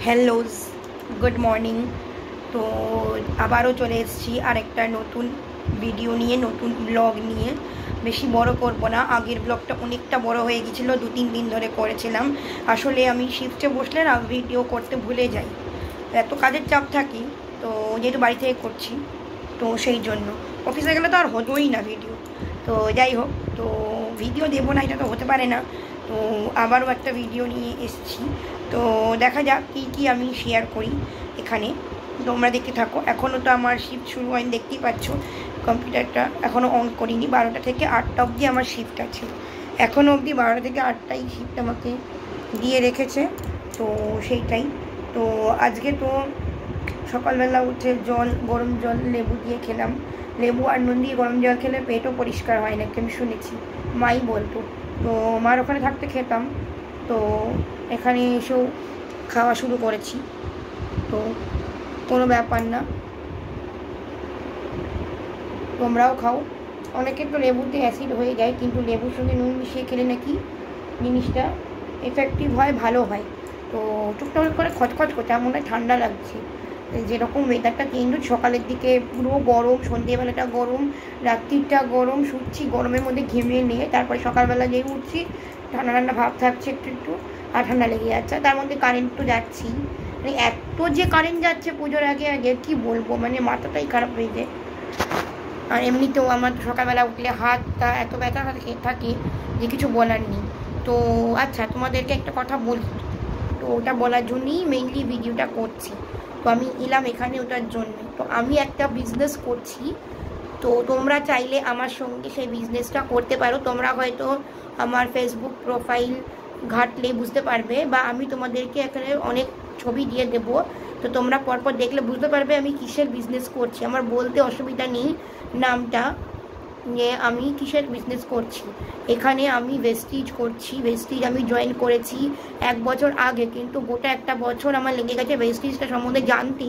Hello good morning. तो আবারও চলে এসেছি আরেকটা নতুন ভিডিও নিয়ে, নতুন ব্লগ নিয়ে। বেশি বড় করব না, আগের ব্লগটা অনেকটা বড় হয়ে গিয়েছিল, 2-3 দিন ধরে করেছিলাম। আসলে আমি শিফটে বসলে না ভিডিও করতে ভুলে যাই, এত কাজের চাপ থাকি। তো যেহেতু বাড়ি থেকে করছি, তো সেই জন্য অফিসে গেলে তো আর হতোই না ভিডিও। তো যাই হোক, তো ভিডিও দেবো না এটা তো হতে পারে না। তো আবারও একটা ভিডিও নিয়ে এসেছি। তো দেখা যাক কী কী আমি শেয়ার করি এখানে, তোমরা দেখতে থাকো। এখনও তো আমার শিফট শুরু হয়নি, দেখতেই পাচ্ছ কম্পিউটারটা এখনও অন করিনি। 12টা থেকে 8টা অবধি আমার শিফট আছে, এখনও অবধি 12টা থেকে 8টাই শিফট আমাকে দিয়ে রেখেছে। তো সেইটাই। তো আজকে তো সকালবেলা উঠে গরম জল লেবু দিয়ে খেলাম। লেবু আর নুন দিয়ে গরম জল খেলে পেটও পরিষ্কার হয় না, আমি শুনেছি, মাই বলতো। তো মার ওখানে থাকতে খেতাম, তো এখানে এসেও খাওয়া শুরু করেছি। তো কোনো ব্যাপার না, তোমরাও খাও। অনেকের তো লেবুতে অ্যাসিড হয়ে যায়, কিন্তু লেবুর সঙ্গে নুন মিশিয়ে খেলে নাকি জিনিসটা এফেক্টিভ হয়, ভালো হয়। তো টুকটাক করে খচখচ করছে, আমার মনে হয় ঠান্ডা লাগছে। যেরকম ওয়েদারটা চেঞ্জ হচ্ছে, সকালের দিকে পুরো গরম, সন্ধ্যেবেলাটা গরম, রাত্রিটা গরম, শুচ্ছি গরমের মধ্যে ঘেমে নিয়ে, তারপরে সকালবেলা যেই উঠছি ঠান্ডা ঠান্ডা ভাব থাকছে একটু একটু, আর ঠান্ডা লেগে যাচ্ছে। তার মধ্যে কারেন্ট তো যাচ্ছি, মানে এত যে কারেন্ট যাচ্ছে পুজোর আগে আগে কি বলবো, মানে মাথাটাই খারাপ হয়ে যায়। আর এমনিতেও আমার সকালবেলা উঠলে হাতটা এত ব্যথা থাকে যে কিছু বলার নেই। তো আচ্ছা, তোমাদেরকে একটা কথা বলি, তো ওটা বলার জন্যই মেইনলি ভিডিওটা করছি। তো আমি এলাম এখানে ওটার জন্য। তো আমি একটা বিজনেস করছি, তো তোমরা চাইলে আমার সঙ্গে সেই বিজনেসটা করতে পারো। তোমরা হয়তো আমার ফেসবুক প্রোফাইল ঘাটলে বুঝতে পারবে, বা আমি তোমাদেরকে এখানে অনেক ছবি দিয়ে দেবো। তো তোমরা পরপর দেখলে বুঝতে পারবে আমি কিসের বিজনেস করছি। আমার বলতে অসুবিধা নেই নামটা, যে আমি কিসের বিজনেস করছি। এখানে আমি ভেস্টিজ করছি। ভেস্টিজ আমি জয়েন করেছি 1 বছর আগে, কিন্তু গোটা একটা বছর আমার লেগে গেছে ভেস্টিজটা সম্বন্ধে জানতে,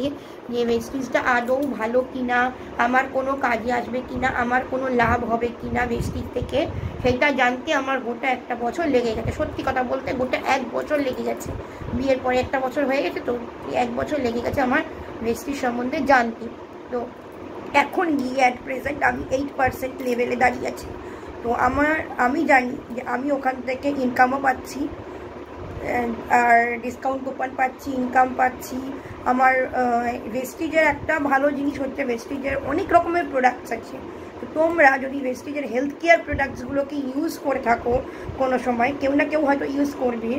যে ভেস্টিজটা আদৌ ভালো কিনা, আমার কোনো কাজে আসবে কিনা, আমার কোনো লাভ হবে কিনা ভেস্টিজ থেকে, সেইটা জানতে আমার গোটা একটা বছর লেগে গেছে। সত্যি কথা বলতে গোটা 1 বছর লেগে গেছে। বিয়ের পরে একটা বছর হয়ে গেছে, তো 1 বছর লেগে গেছে আমার ভেস্টিজ সম্বন্ধে জানতে। তো এখন গিয়ে অ্যাট প্রেজেন্ট আমি 8% লেভেলে দাঁড়িয়ে আছি। তো আমি জানি যে আমি ওখান থেকে ইনকামও পাচ্ছি, আর ডিসকাউন্ট কুপন পাচ্ছি, ইনকাম পাচ্ছি। আমার ভেস্টিজের একটা ভালো জিনিস হচ্ছে, ভেস্টিজের অনেক রকমের প্রোডাক্টস আছে। তো তোমরা যদি ভেস্টিজের হেলথ কেয়ার প্রোডাক্টসগুলোকে ইউজ করে থাকো কোনো সময়, কেউ না কেউ হয়তো ইউজ করবে,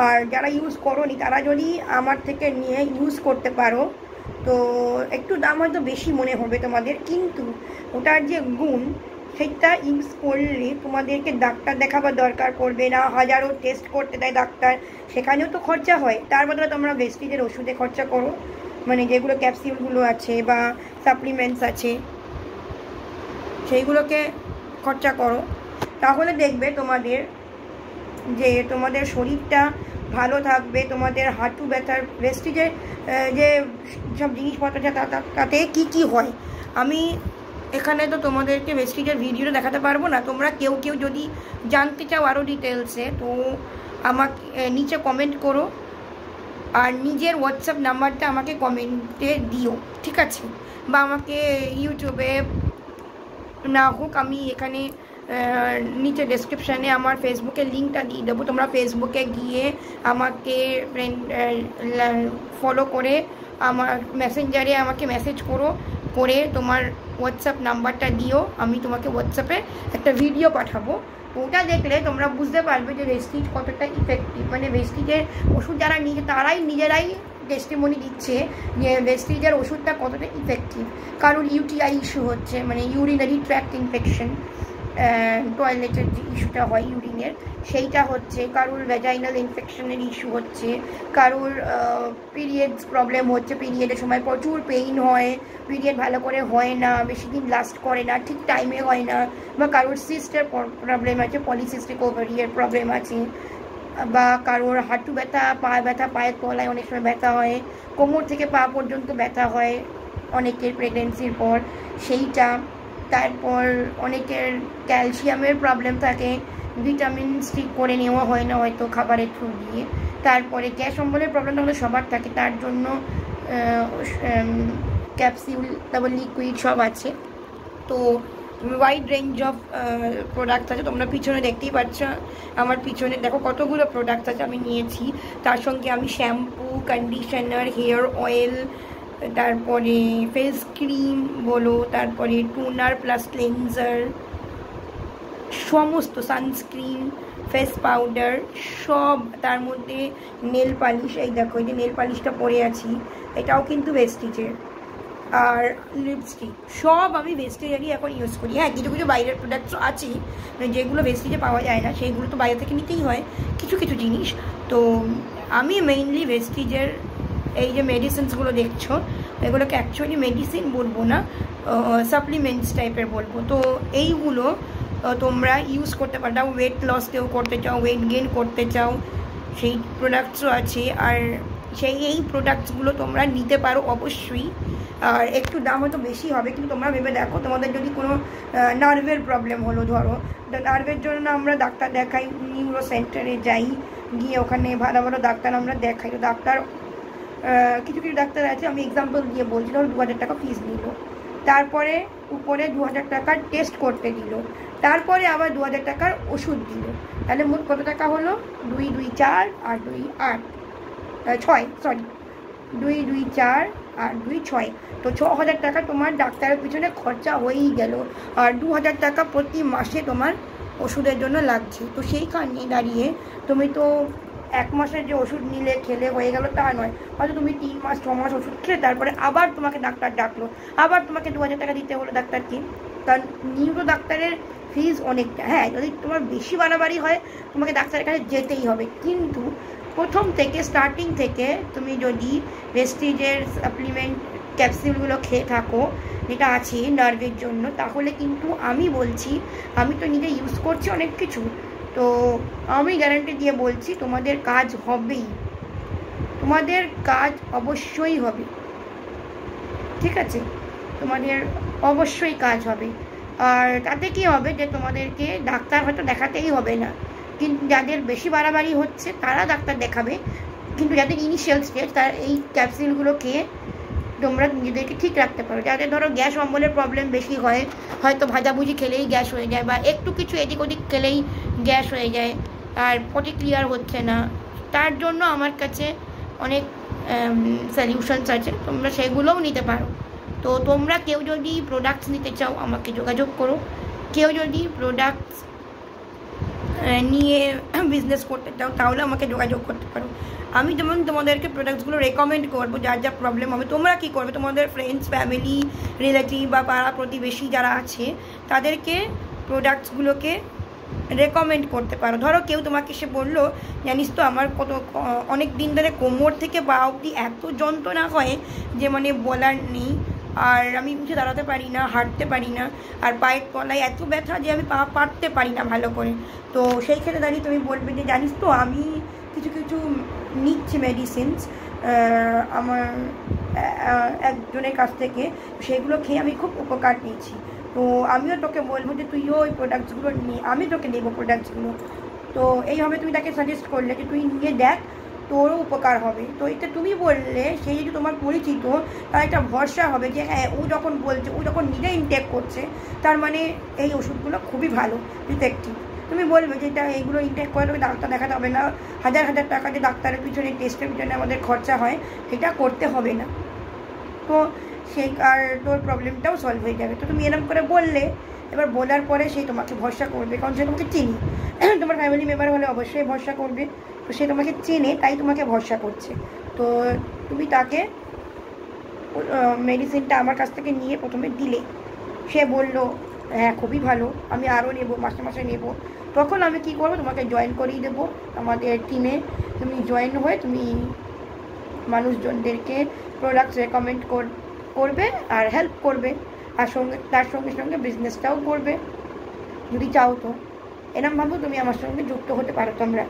আর যারা ইউজ করোনি তারা যদি আমার থেকে নিয়ে ইউজ করতে পারো, তো একটু দাম হয়তো বেশি মনে হবে তোমাদের, কিন্তু ওটার যে গুণ সেটা ইউজ করলে তোমাদেরকে ডাক্তার দেখাবার দরকার পড়বে না। হাজারো টেস্ট করতে দেয় ডাক্তার, সেখানেও তো খরচা হয়। তার বদলে তোমরা ভেস্টিজের ওষুধে খরচা করো, মানে যেগুলো ক্যাপসিউলগুলো আছে বা সাপ্লিমেন্টস আছে সেইগুলোকে খরচা করো, তাহলে দেখবে তোমাদের শরীরটা ভালো থাকবে। তোমাদের হাঁটু ব্যথার ভেস্টিজের যে সব জিনিসপত্র আছে তাতে কি হয়, আমি এখানে তো তোমাদেরকে ভেস্টিজের ভিডিওটা দেখাতে পারবো না। তোমরা কেউ যদি জানতে চাও আরও ডিটেলসে, তো আমাকে নিচে কমেন্ট করো, আর নিজের হোয়াটসঅ্যাপ নাম্বারটা আমাকে কমেন্টে দিও, ঠিক আছে? বা আমাকে ইউটিউবে না হোক, আমি এখানে নিচে ডেসক্রিপশানে আমার ফেসবুকের লিঙ্কটা দিয়ে দেবো। তোমরা ফেসবুকে গিয়ে আমাকে ফলো করে আমার মেসেঞ্জারে আমাকে মেসেজ করে তোমার হোয়াটসঅ্যাপ নাম্বারটা দিও, আমি তোমাকে হোয়াটসঅ্যাপে একটা ভিডিও পাঠাবো। ওটা দেখলে তোমরা বুঝতে পারবে যে ভেস্টিজ কতটা ইফেক্টিভ। মানে ভেস্টিজের ওষুধ যারা তারাই নিজেরাই টেস্টিমনি দিচ্ছে যে ভেস্টিজের ওষুধটা কতটা ইফেক্টিভ। কারোর ইউটিআই ইস্যু হচ্ছে, মানে ইউরিনারি ট্র্যাক্ট ইনফেকশন, টয়লেটের যে ইস্যুটা হয় ইউরিনের, সেইটা হচ্ছে। কারোর ভ্যাজাইনাল ইনফেকশনের ইস্যু হচ্ছে, কারোর পিরিয়ডস প্রবলেম হচ্ছে, পিরিয়ডের সময় প্রচুর পেইন হয়, পিরিয়ড ভালো করে হয় না, বেশি দিন লাস্ট করে না, ঠিক টাইমে হয় না, বা কারোর সিস্টের প্রবলেম আছে, পলিসিস্টিক ওভারিয়ার প্রবলেম আছে, বা কারোর হাঁটু ব্যথা, পায়ের তলায় অনেক সময় ব্যথা হয়, কোমর থেকে পা পর্যন্ত ব্যথা হয় অনেকের প্রেগনেন্সির পর, সেইটা। তারপর অনেকের ক্যালসিয়ামের প্রবলেম থাকে, ভিটামিন ঠিক করে নেওয়া হয় না হয়তো খাবারের থ্রু দিয়ে, তারপরে গ্যাস অম্বলের প্রবলেমটা আমাদের সবার থাকে, তার জন্য ক্যাপসিউল, তারপর লিকুইড সব আছে। তো ওয়াইড রেঞ্জ অফ প্রোডাক্ট আছে, তোমরা পিছনে দেখতেই পাচ্ছ আমার পিছনে দেখো কতগুলো প্রোডাক্ট আছে আমি নিয়েছি। তার সঙ্গে আমি শ্যাম্পু, কন্ডিশনার, হেয়ার অয়েল, তারপরে ফেস ক্রিম বলো, তারপরে টোনার প্লাস ক্লেনজার, সমস্ত সানস্ক্রিন, ফেস পাউডার সব, তার মধ্যে নেল পালিশ, এই দেখো এই যে নেল পালিশটা পরে আছি এটাও কিন্তু ভেস্টিজের, আর লিপস্টিক সব আমি ভেস্টিজেরই এখন ইউজ করি। হ্যাঁ, কিছু কিছু বাইরের প্রোডাক্টস আছে যেগুলো ভেস্টিজে পাওয়া যায় না, সেইগুলো তো বাইরে থেকে নিতেই হয় কিছু কিছু জিনিস। তো আমি মেইনলি ভেস্টিজের এই যে মেডিসিনসগুলো দেখছো এগুলোকে অ্যাকচুয়ালি মেডিসিন বলবো না, সাপ্লিমেন্টস টাইপের বলবো। তো এইগুলো তোমরা ইউজ করতে পারো, ওয়েট লস কেউ করতে চাও, ওয়েট গেইন করতে চাও, সেই প্রোডাক্টসও আছে। আর এই প্রোডাক্টসগুলো তোমরা নিতে পারো অবশ্যই। আর একটু দাম হয়তো বেশি হবে, কিন্তু তোমরা ভেবে দেখো তোমাদের যদি কোনো নার্ভের প্রবলেম হলো, ধরো নার্ভের জন্য আমরা ডাক্তার দেখাই, নিউরো সেন্টারে যাই, গিয়ে ওখানে ভালো ভালো ডাক্তার আমরা দেখাই। তো ডাক্তার কিছু কিছু ডাক্তার আছে, আমি এক্সাম্পল দিয়ে বলছি, ধরো 2000 টাকা ফিস নিল, তারপরে উপরে 2000 টাকার টেস্ট করতে দিল, তারপরে আবার 2000 টাকার ওষুধ দিল, তাহলে মোট কত টাকা হলো? 2 2 4 আর 2 8 6, সরি 2 2 4 আর 2 6, তো 6000 টাকা তোমার ডাক্তারের পিছনে খরচা হয়েই গেল। আর 2000 টাকা প্রতি মাসে তোমার ওষুধের জন্য লাগছে। তো সেইখানে দাঁড়িয়ে তুমি তো 1 মাসের যে ওষুধ নিলে খেলে হয়ে গেল তা নয়, হয়তো তুমি 3 মাস 6 মাস ওষুধ খেলে তারপরে আবার তোমাকে ডাক্তার ডাকলো, আবার তোমাকে 2000 টাকা দিতে হলো ডাক্তারকে। কারণ নিউরো ডাক্তারের ফিজ অনেকটা। হ্যাঁ, যদি তোমার বেশি বাড়াবাড়ি হয় তোমাকে ডাক্তারের কাছে যেতেই হবে, কিন্তু প্রথম থেকে স্টার্টিং থেকে তুমি যদি ভেস্টিজের সাপ্লিমেন্ট ক্যাপসুলগুলো খেয়ে থাকো যেটা আছে নার্ভের জন্য, তাহলে কিন্তু আমি বলছি, আমি তো নিজে ইউজ করছি অনেক কিছু, তো আমি গ্যারান্টি দিয়ে বলছি তোমাদের কাজ হবেই, তোমাদের কাজ অবশ্যই হবে, ঠিক আছে? তোমাদের অবশ্যই কাজ হবে। আর তাতে কি হবে যে তোমাদেরকে ডাক্তার হয়তো দেখাতেই হবে না, কিন্তু যাদের বেশি বাড়াবাড়ি হচ্ছে তারা ডাক্তার দেখাবে, কিন্তু যাদের ইনিশিয়াল স্টেজ তারা এই ক্যাপসুলগুলো খেয়ে তোমরা নিজেদেরকে ঠিক রাখতে পারো। যাদের ধরো গ্যাস অম্বলের প্রবলেম বেশি হয়, হয়তো ভাজাভুজি খেলেই গ্যাস হয়ে যায়, বা একটু কিছু এদিক ওদিক খেলেই গ্যাস হয়ে যায় আর পটি ক্লিয়ার হচ্ছে না, তার জন্য আমার কাছে অনেক সলিউশনস আছে, তোমরা সেগুলোও নিতে পারো। তো তোমরা কেউ যদি প্রোডাক্টস নিতে চাও আমাকে যোগাযোগ করো, কেউ যদি প্রোডাক্টস নিয়ে বিজনেস করতে চাও তাহলে আমাকে যোগাযোগ করতে পারো। আমি যেমন তোমাদেরকে প্রোডাক্টসগুলো রেকমেন্ড করবো, যার যা প্রবলেম হবে। তোমরা কী করবে, তোমাদের ফ্রেন্ডস, ফ্যামিলি, রিলেটিভ বা পাড়া প্রতিবেশী যারা আছে তাদেরকে প্রোডাক্টসগুলোকে রেকমেন্ড করতে পারো। ধরো কেউ তোমাকে সে বললো, জানিস তো আমার অনেক দিন ধরে কোমর থেকে পা অবধি এত যন্ত্রণা হয় যে মানে বলার নেই, আর আমি উঠে দাঁড়াতে পারি না, হাঁটতে পারি না, আর পায়ের তলায় এত ব্যথা যে আমি পা পাততে পারি না ভালো করে। তো সেই ক্ষেত্রে দাঁড়িয়ে তুমি বলবে যে জানিস তো আমি কিছু কিছু নিচ্ছি মেডিসিনস আমার একজনের কাছ থেকে, সেগুলো খেয়ে আমি খুব উপকার নিয়েছি, তো আমিও তোকে বলবো যে তুইও ওই প্রোডাক্টসগুলো নিয়ে, আমি তোকে দেবো প্রোডাক্টসগুলো। তো এইভাবে তুমি তাকে সাজেস্ট করলে যে তুই নিয়ে দেখ, তোরও উপকার হবে। তো এটা তুমি বললে সেই যদি তোমার পরিচিত, তার একটা ভরসা হবে যে হ্যাঁ ও যখন বলছে, ও যখন নিজে ইনটেক করছে, তার মানে এই ওষুধগুলো খুবই ভালো, ইফেক্টিভ। তুমি বলবে যে এটা এইগুলো ইনটেক করে তোকে ডাক্তার দেখাতে হবে না, হাজার হাজার টাকা যে ডাক্তারের পিছনে টেস্টের পিছনে আমাদের খরচা হয় এটা করতে হবে না, তো সেই আর তোর প্রবলেমটাও সলভ হয়ে যাবে। তো তুমি এরকম করে বললে, এবার বলার পরে সেই তোমাকে ভরসা করবে, কারণ সে তোমাকে চিনি, তোমার ফ্যামিলি মেম্বার হলে অবশ্যই ভরসা করবে, তো সে তোমাকে চেনে তাই তোমাকে ভরসা করছে। তো তুমি তাকে মেডিসিনটা আমার কাছ থেকে নিয়ে প্রথমে দিলে, সে বললো হ্যাঁ খুবই ভালো, আমি আরও নেবো, মাসে মাসে নেবো, তখন আমি কী করবো, তোমাকে জয়েন করিয়ে দেবো আমাদের টিমে। তুমি জয়েন হয়ে তুমি মানুষজনদেরকে প্রোডাক্টস রেকমেন্ড করবে আর হেল্প করবে, আর তার সঙ্গে সঙ্গে বিজনেসটাও করবে যদি চাও। তো এরকমভাবেও তুমি আমার সঙ্গে যুক্ত হতে পারো তোমরা।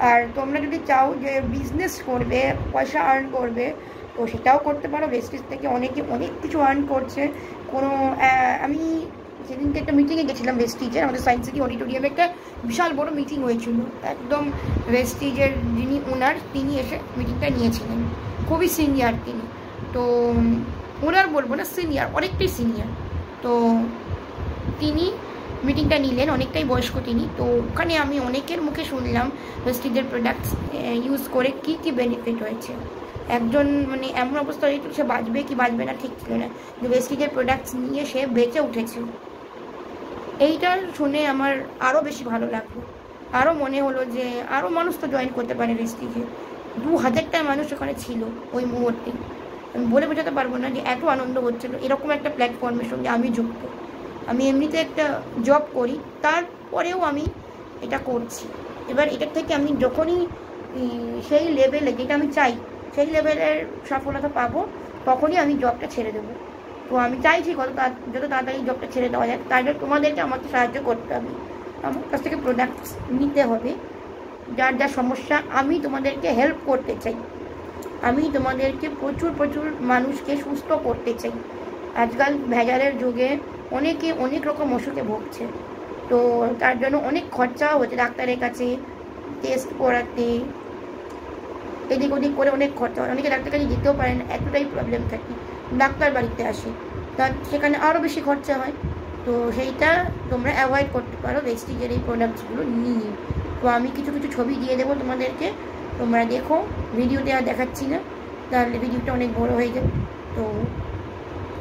আর তোমরা যদি চাও যে বিজনেস করবে, পয়সা আর্ন করবে, তো সেটাও করতে পারো। ভেস্টিজ থেকে অনেকে অনেক কিছু আর্ন করছে। কোনো আমি সেদিনকে একটা মিটিংয়ে গেছিলাম ভেস্টিজে, আমাদের সায়েন্স সিটি অডিটোরিয়ামে একটা বিশাল বড় মিটিং হয়েছিল, একদম ভেস্টিজের যিনি ওনার তিনি এসে মিটিংটা নিয়েছিলেন, খুবই সিনিয়র তিনি। তো ওনার বলবো না, সিনিয়র, অনেকটাই সিনিয়র। তো তিনি মিটিংটা নিলেন, অনেকটাই বয়স্ক তিনি। তো ওখানে আমি অনেকের মুখে শুনলাম ভেস্টিজের প্রোডাক্টস ইউজ করে কী কী বেনিফিট হয়েছে। একজন মানে এমন অবস্থা হয়েছিল সে বাঁচবে কি বাঁচবে না ঠিক ছিল না, যে ভেস্টিজের প্রোডাক্টস নিয়ে সে বেঁচে উঠেছে। এইটা শুনে আমার আরও বেশি ভালো লাগলো, আরও মনে হলো যে আরও মানুষ তো জয়েন করতে পারে ভেস্টিজে। 2000টা মানুষ ওখানে ছিল ওই মুহূর্তে। আমি বলে বোঝাতে পারবো না যে এত আনন্দ হচ্ছিলো এরকম একটা প্ল্যাটফর্মের সঙ্গে আমি যুক্ত। আমি এমনিতে একটা জব করি, তারপরেও আমি এটা করছি। এবার এটার থেকে আমি যখনই সেই লেভেলে যেটা আমি চাই সেই লেভেলের সফলতা পাবো, তখনই আমি জবটা ছেড়ে দেবো। তো আমি চাইছি যত তাড়াতাড়ি জবটা ছেড়ে দেওয়া যায়। তাই জন্য তোমাদেরকে আমাকে সাহায্য করতে হবে, আমার কাছ থেকে প্রোডাক্টস নিতে হবে। যার যা সমস্যা আমি তোমাদেরকে হেল্প করতে চাই, আমি তোমাদেরকে প্রচুর মানুষকে সুস্থ করতে চাই। আজকাল ভেজালের যুগে অনেকে অনেক রকম অসুখে ভুগছে, তো তার জন্য অনেক খরচাও হচ্ছে, ডাক্তারের কাছে টেস্ট করাতে এদিক ওদিক করে অনেক খরচা হয়। অনেকে ডাক্তার কাছে যেতেও পারে না, এতটাই প্রবলেম থাকে, ডাক্তার বাড়িতে আসে, তার সেখানে আরও বেশি খরচা হয়। তো সেইটা তোমরা অ্যাভয়েড করতে পারো ভেস্টিজের এই প্রোডাক্টসগুলো নিয়ে। তো আমি কিছু ছবি দিয়ে দেবো তোমাদেরকে, তোমরা দেখো। ভিডিওতে আর দেখাচ্ছি না, তাহলে ভিডিওটা অনেক বড় হয়ে যাবে। তো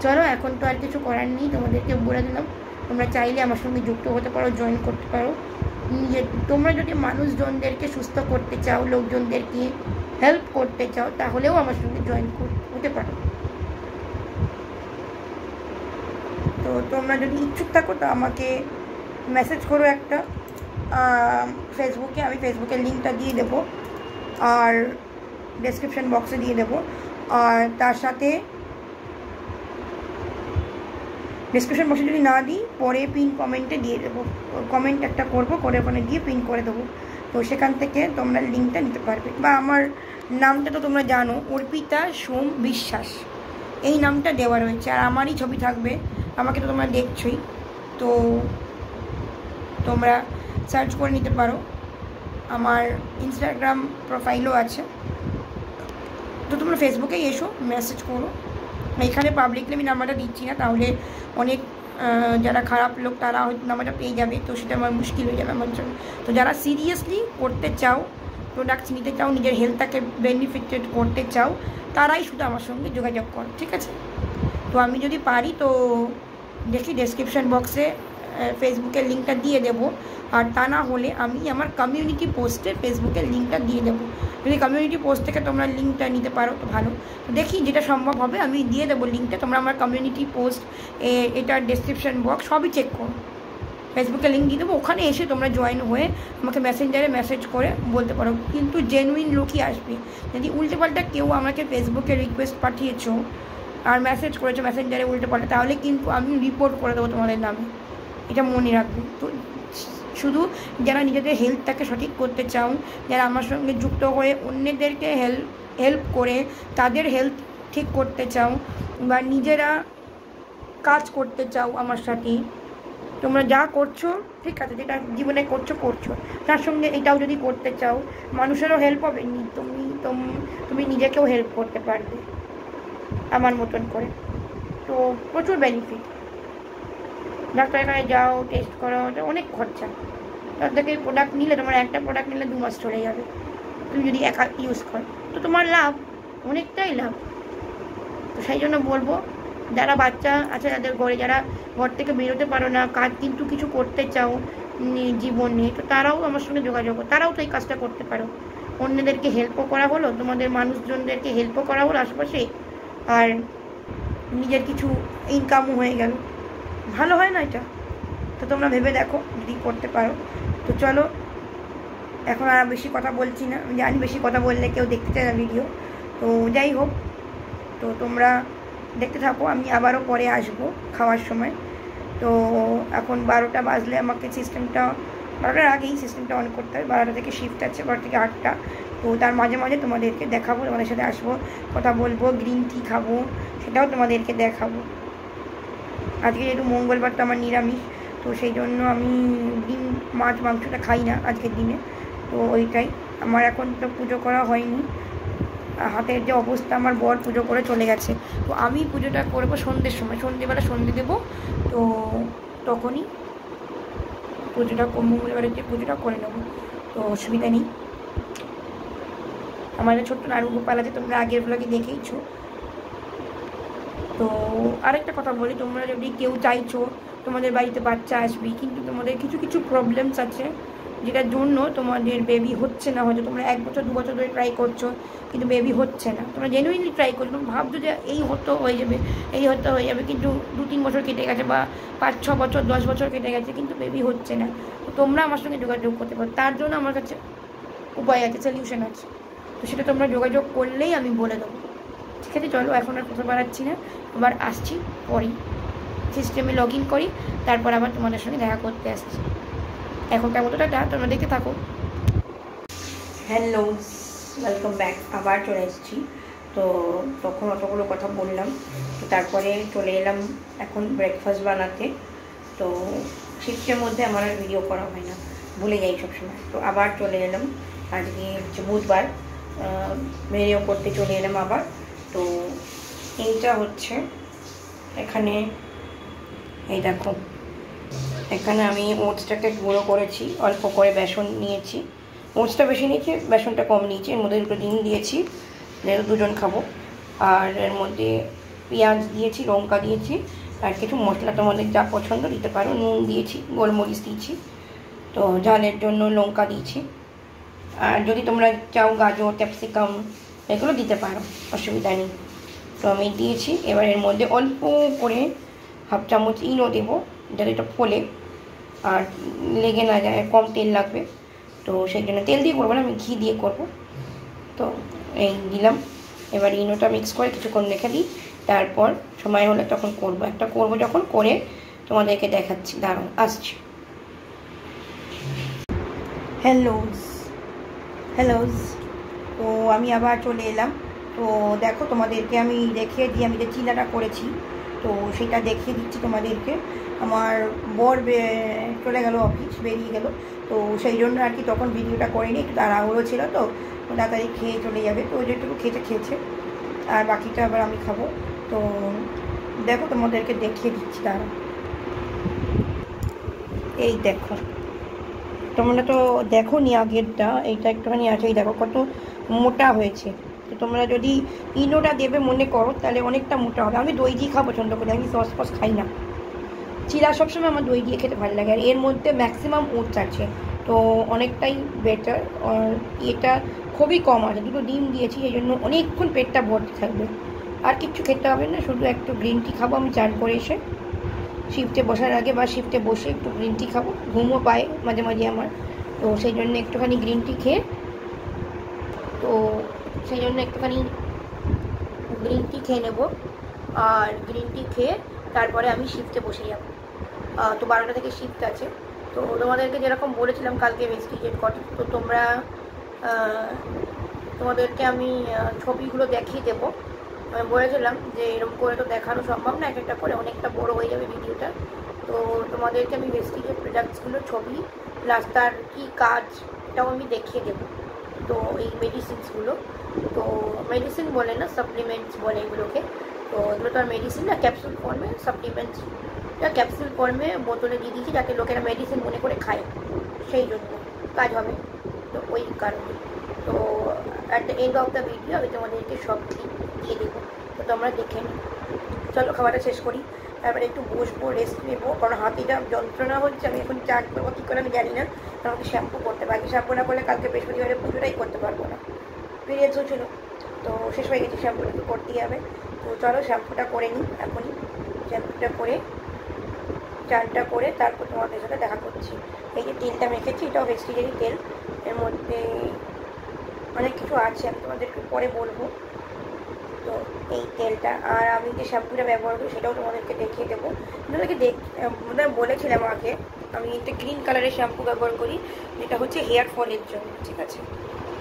চলো, এখন তো আর কিছু করার নেই, তোমাদেরকে বলে দিলাম। তোমরা চাইলে আমার সঙ্গে যুক্ত হতে পারো, জয়েন করতে পারো। তোমরা যদি মানুষজনদেরকে সুস্থ করতে চাও, লোকজনদেরকে হেল্প করতে চাও, তাহলেও আমার সঙ্গে জয়েন হতে পারো। তো তোমরা যদি ইচ্ছুক থাকো তো আমাকে মেসেজ করো একটা ফেসবুকে, আমি ফেসবুকের লিঙ্কটা দিয়ে দেবো আর ডেসক্রিপশন বক্সে দিয়ে দেবো। আর তার সাথে ডিসক্রিপশন বক্সে যদি না দিই, পরে পিন কমেন্টে দিয়ে দেবো, কমেন্ট একটা করবো, করে ওখানে গিয়ে পিন করে দেবো। তো সেখান থেকে তোমরা লিঙ্কটা নিতে পারবে। বা আমার নামটা তো তোমরা জানো, অর্পিতা সোম বিশ্বাস, এই নামটা দেওয়া রয়েছে, আর আমারই ছবি থাকবে, আমাকে তো তোমরা দেখছোই। তো তোমরা সার্চ করে নিতে পারো, আমার ইনস্টাগ্রাম প্রোফাইলও আছে। তো তোমরা ফেসবুকেই এসো, মেসেজ করো। এখানে পাবলিকলি আমি নাম্বারটা দিচ্ছি না, তাহলে অনেক যারা খারাপ লোক তারা হয়তো নাম্বারটা পেয়ে যাবে, তো সেটা আমার মুশকিল হয়ে যাবে আমার জন্য। তো যারা সিরিয়াসলি করতে চাও, প্রোডাক্টস নিতে চাও, নিজের হেলথটাকে বেনিফিটেড করতে চাও, তারাই শুধু আমার সঙ্গে যোগাযোগ করো, ঠিক আছে? তো আমি যদি পারি তো দেখি ডেসক্রিপশন বক্সে ফেসবুকের লিঙ্কটা দিয়ে দেবো, আর তা না হলে আমি আমার কমিউনিটি পোস্টে ফেসবুকের লিঙ্কটা দিয়ে দেবো। যদি কমিউনিটি পোস্ট থেকে তোমরা লিঙ্কটা নিতে পারো তো ভালো, তো দেখি যেটা সম্ভব হবে আমি দিয়ে দেবো লিঙ্কটা। তোমরা আমার কমিউনিটি পোস্ট, এটার ডেসক্রিপশন বক্স সবই চেক করো, ফেসবুকে লিঙ্ক দিয়ে দেবো, ওখানে এসে তোমরা জয়েন হয়ে আমাকে মেসেঞ্জারে মেসেজ করে বলতে পারো। কিন্তু জেনুইন লোকই আসবে। যদি উল্টেপাল্টা কেউ আমাকে ফেসবুকে রিকোয়েস্ট পাঠিয়েছো আর মেসেজ করেছো মেসেঞ্জারে উল্টেপাল্টা, তাহলে কিন্তু আমি রিপোর্ট করে দেবো তোমাদের নামে, এটা মনে রাখবে। তো শুধু যারা নিজেদের হেলথটাকে সঠিক করতে চাও, যারা আমার সঙ্গে যুক্ত হয়ে অন্যদেরকে হেল্প করে তাদের হেলথ ঠিক করতে চাও, বা নিজেরা কাজ করতে চাও আমার সাথে, তোমরা যা করছো ঠিক আছে, যেটা জীবনে করছো তার সঙ্গে এটাও যদি করতে চাও, মানুষেরও হেল্প হবে, তুমি নিজেকেও হেল্প করতে পারবে আমার মতন করে। তো প্রচুর বেনিফিট। ডাক্তারের কাছে যাও, টেস্ট করো, অনেক খরচা। তার থেকে প্রোডাক্ট নিলে, তোমার একটা প্রোডাক্ট নিলে 2 মাস চলে যাবে তুমি যদি একা ইউজ করো, তো তোমার লাভ, অনেকটাই লাভ। তো সেই জন্য বলবো, যারা বাচ্চা আছে যাদের ঘরে, যারা ঘর থেকে বেরোতে পারো না, কাজ কিন্তু কিছু করতে চাও জীবনে, তো তারাও আমার সঙ্গে যোগাযোগ করো, তারাও তো এই কাজটা করতে পারো। অন্যদেরকে হেল্পও করা হলো, তোমাদের মানুষজনদেরকে হেল্পও করা হলো আশেপাশে, আর নিজের কিছু ইনকামও হয়ে গেল, ভালো হয় না এটা? তো তোমরা ভেবে দেখো যদি করতে পারো। তো চলো, এখন আর বেশি কথা বলছি না, আমি জানি বেশি কথা বললে কেউ দেখতে চায় না ভিডিও। তো যাই হোক, তো তোমরা দেখতে থাকো, আমি আবারও পরে আসবো খাওয়ার সময়। তো এখন 12টা বাজলে আমাকে সিস্টেমটা, 12টার আগেই সিস্টেমটা অন করতে হবে। 12টা থেকে শিফট আছে, 12 থেকে 8টা। তো তার মাঝে মাঝে তোমাদেরকে দেখাবো, তোমাদের সাথে আসবো, কথা বলবো, গ্রিন টি খাবো, সেটাও তোমাদেরকে দেখাবো। আজকে যেহেতু মঙ্গলবার তো আমার নিরামিষ, তো সেই জন্য আমি ডিম মাছ মাংসটা খাই না আজকের দিনে। তো ওইটাই আমার এখন তো পুজো করা হয়নি, হাতের যে অবস্থা, আমার বর পুজো করে চলে গেছে। তো আমি পুজোটা করবো সন্ধ্যের সময়, সন্ধ্যেবেলা সন্ধ্যে দেবো, তো তখনই পুজোটা মঙ্গলবারের যে পুজোটা করে নেবো, তো অসুবিধা নেই। আমার একটা ছোট্ট নাড়ু গোপাল আছে, তোমরা আগের ব্লগে দেখেইছো। তো আরেকটা কথা বলি, তোমরা যদি কেউ চাইছো তোমাদের বাড়িতে বাচ্চা আসবে, কিন্তু তোমাদের কিছু কিছু প্রবলেমস আছে যেটার জন্য তোমাদের বেবি হচ্ছে না, হয়তো তোমরা 1 বছর 2 বছর ধরে ট্রাই করছো কিন্তু বেবি হচ্ছে না, তোমরা জেনুইনলি ট্রাই করছো, তোমরা ভাবছো যে এই হতো হয়ে যাবে, এই হতো হয়ে যাবে, কিন্তু 2-3 বছর কেটে গেছে বা 5-6 বছর 10 বছর কেটে গেছে, কিন্তু বেবি হচ্ছে না। তো তোমরা আমার সঙ্গে যোগাযোগ করতে পারো, তার জন্য আমার কাছে উপায় আছে, সলিউশন আছে। তো সেটা তোমরা যোগাযোগ করলেই আমি বলে দেবো। ঠিক আছে, চলো এখন আর কথা বাড়াচ্ছি না, আবার আসছি পরেই, সিস্টেমে লগ ইন করি, তারপর আবার তোমাদের সঙ্গে দেখা করতে আসছি। এখনকার মতো টাটা, তোমরা দেখতে থাকো। হ্যালো, ওয়েলকাম ব্যাক, আবার চলে এসেছি। তো তখন অতগুলো কথা বললাম, তো তারপরে চলে এলাম এখন ব্রেকফাস্ট বানাতে। তো শিফটের মধ্যে আমার আর ভিডিও করা হয় না, ভুলে যাই সবসময়। তো আবার চলে এলাম, আজকে হচ্ছে বুধবার, ভিডিও করতে চলে এলাম আবার। তো এইটা হচ্ছে এখানে, এই দেখো, এখানে আমি ওটসটাকে গুঁড়ো করেছি, অল্প করে বেসন নিয়েছি, ওটসটা বেশি নিয়েছি, বেসনটা কম নিয়েছি, এর মধ্যে 2 ডিম দিয়েছি, যেহেতু 2 জন খাবো, আর এর মধ্যে পেঁয়াজ দিয়েছি, লঙ্কা দিয়েছি, আর কিছু মশলা তোমাদের যা পছন্দ দিতে পারো, নুন দিয়েছি, গোলমরিচ দিয়েছি, তো ঝালের জন্য লঙ্কা দিয়েছি, আর যদি তোমরা চাও গাজর ক্যাপসিকাম এগুলো দিতে পারো, অসুবিধা নেই। তো আমি দিয়েছি, এবার এর মধ্যে অল্প করে 1/2 চামচ ইনো দেবো, যাতে এটা ফোলে আর লেগে না যায়, কম তেল লাগবে, তো সেই জন্য তেল দিয়ে করবো না, আমি ঘি দিয়ে করব। তো এই দিলাম, এবার ইনোটা মিক্স করে কিছুক্ষণ রেখে দিই, তারপর সময় হলে তখন করবো, একটা করবো যখন করে তোমাদেরকে দেখাচ্ছি, দাঁড়াও আসছি। হ্যালোস, তো আমি আবার চলে এলাম। তো দেখো, তোমাদেরকে আমি দেখিয়ে দিই আমি যে চিলাটা করেছি, তো সেটা দেখিয়ে দিচ্ছি তোমাদেরকে। আমার বর চলে গেল, অফিস বেরিয়ে গেল, তো সেই জন্য আর কি তখন ভিডিওটা করিনি, একটু তাড়াহুড়ো ছিল, তো তাড়াতাড়ি খেয়ে চলে যাবে, তো যেটুকু খেয়েছে, আর বাকিটা আবার আমি খাবো। তো দেখো, তোমাদেরকে দেখিয়ে দিচ্ছি, তারা এই দেখো, তোমরা তো দেখো নি আগেরটা, এইটা একটুখানি আছে, এই দেখো কত মোটা হয়েছে। তো তোমরা যদি ইনোটা দেবে মনে করো তাহলে অনেকটা মোটা হবে। আমি দই দিয়ে খাওয়া পছন্দ করি, আমি সস ফস খাই না, চিরা সবসময় আমার দই দিয়ে খেতে ভালো লাগে, আর এর মধ্যে ম্যাক্সিমাম ওটস আছে, তো অনেকটাই বেটার। আর এটা খুবই কম আছে, 2টো ডিম দিয়েছি, এই জন্য অনেকক্ষণ পেটটা ভর্তি থাকবে, আর কিচ্ছু খেতে হবে না, শুধু একটু গ্রিন টি খাবো আমি চান করে এসে, শিফটে বসার আগে বা শিফটে বসে একটু গ্রিন টি খাবো, ঘুমও পায় মাঝে মাঝে আমার, তো সেই জন্য একটুখানি গ্রিন টি খেয়ে, তো সেই জন্য একটুখানি গ্রিন টি খেয়ে নেবো, আর গ্রিন টি খেয়ে তারপরে আমি শিফটে বসে যাবো। তো 12টা থেকে শিফট আছে। তো তোমাদেরকে যেরকম বলেছিলাম কালকে ইনভেস্টিগেট করতে, তো তোমাদেরকে আমি ছবিগুলো দেখিয়ে দেবো। আমি বলেছিলাম যে এরকম করে তো দেখানো সম্ভব না, একটা করে অনেকটা বড় হয়ে যাবে ভিডিওটা, তো তোমাদেরকে আমি ইনভেস্টিগেট প্রোডাক্টসগুলোর ছবি প্লাস তার কী কাজ এটাও আমি দেখিয়ে দেবো। তো এই মেডিসিনসগুলো, তো মেডিসিন বলে না, সাপ্লিমেন্টস বলে এগুলোকে, তো এগুলো তো আর মেডিসিন না, ক্যাপসুল ফর্মে সাপ্লিমেন্টস, ক্যাপসুল ফর্মে বোতলে দিয়ে দিয়েছি যাতে লোকেরা মেডিসিন মনে করে খায়, সেই জন্য কাজ হবে, তো ওই কারণে। তো at the end of the video আমি তোমাদেরকে সব দিয়ে দেবো, তো তোমরা দেখে নিই। চলো খাবারটা শেষ করি, তারপরে একটু বসবো, রেস্ট নেবো, কারণ হাতিটা যন্ত্রণা হচ্ছে, আমি এখন চার্জ করবো কী করে আমি জানি না, আমাকে শ্যাম্পু করতে পারি, শ্যাম্পু না করলে কালকে বৃহস্পতিবারে পুজোটাই করতে পারবো না, পিরিয়ডসও ছিল, তো শেষ হয়ে গেছে, শ্যাম্পুটা তো করতেই হবে। তো চলো শ্যাম্পুটা করে নিই এখনই, শ্যাম্পুটা করে চানটা করে তারপর তোমাদের সাথে দেখা করছি। এই যে তেলটা মেখেছি, এটাও ভেস্টিজেরই তেল, এর মধ্যে অনেক কিছু আছে, আমি তোমাদেরকে পরে বলবো। তো এই তেলটা, আর আমি যে শ্যাম্পুটা ব্যবহার করি সেটাও তোমাদেরকে দেখিয়ে দেবো। বলেছিলাম আগে, আমি একটা গ্রিন কালারের শ্যাম্পু ব্যবহার করি, যেটা হচ্ছে হেয়ার ফলের জন্য, ঠিক আছে,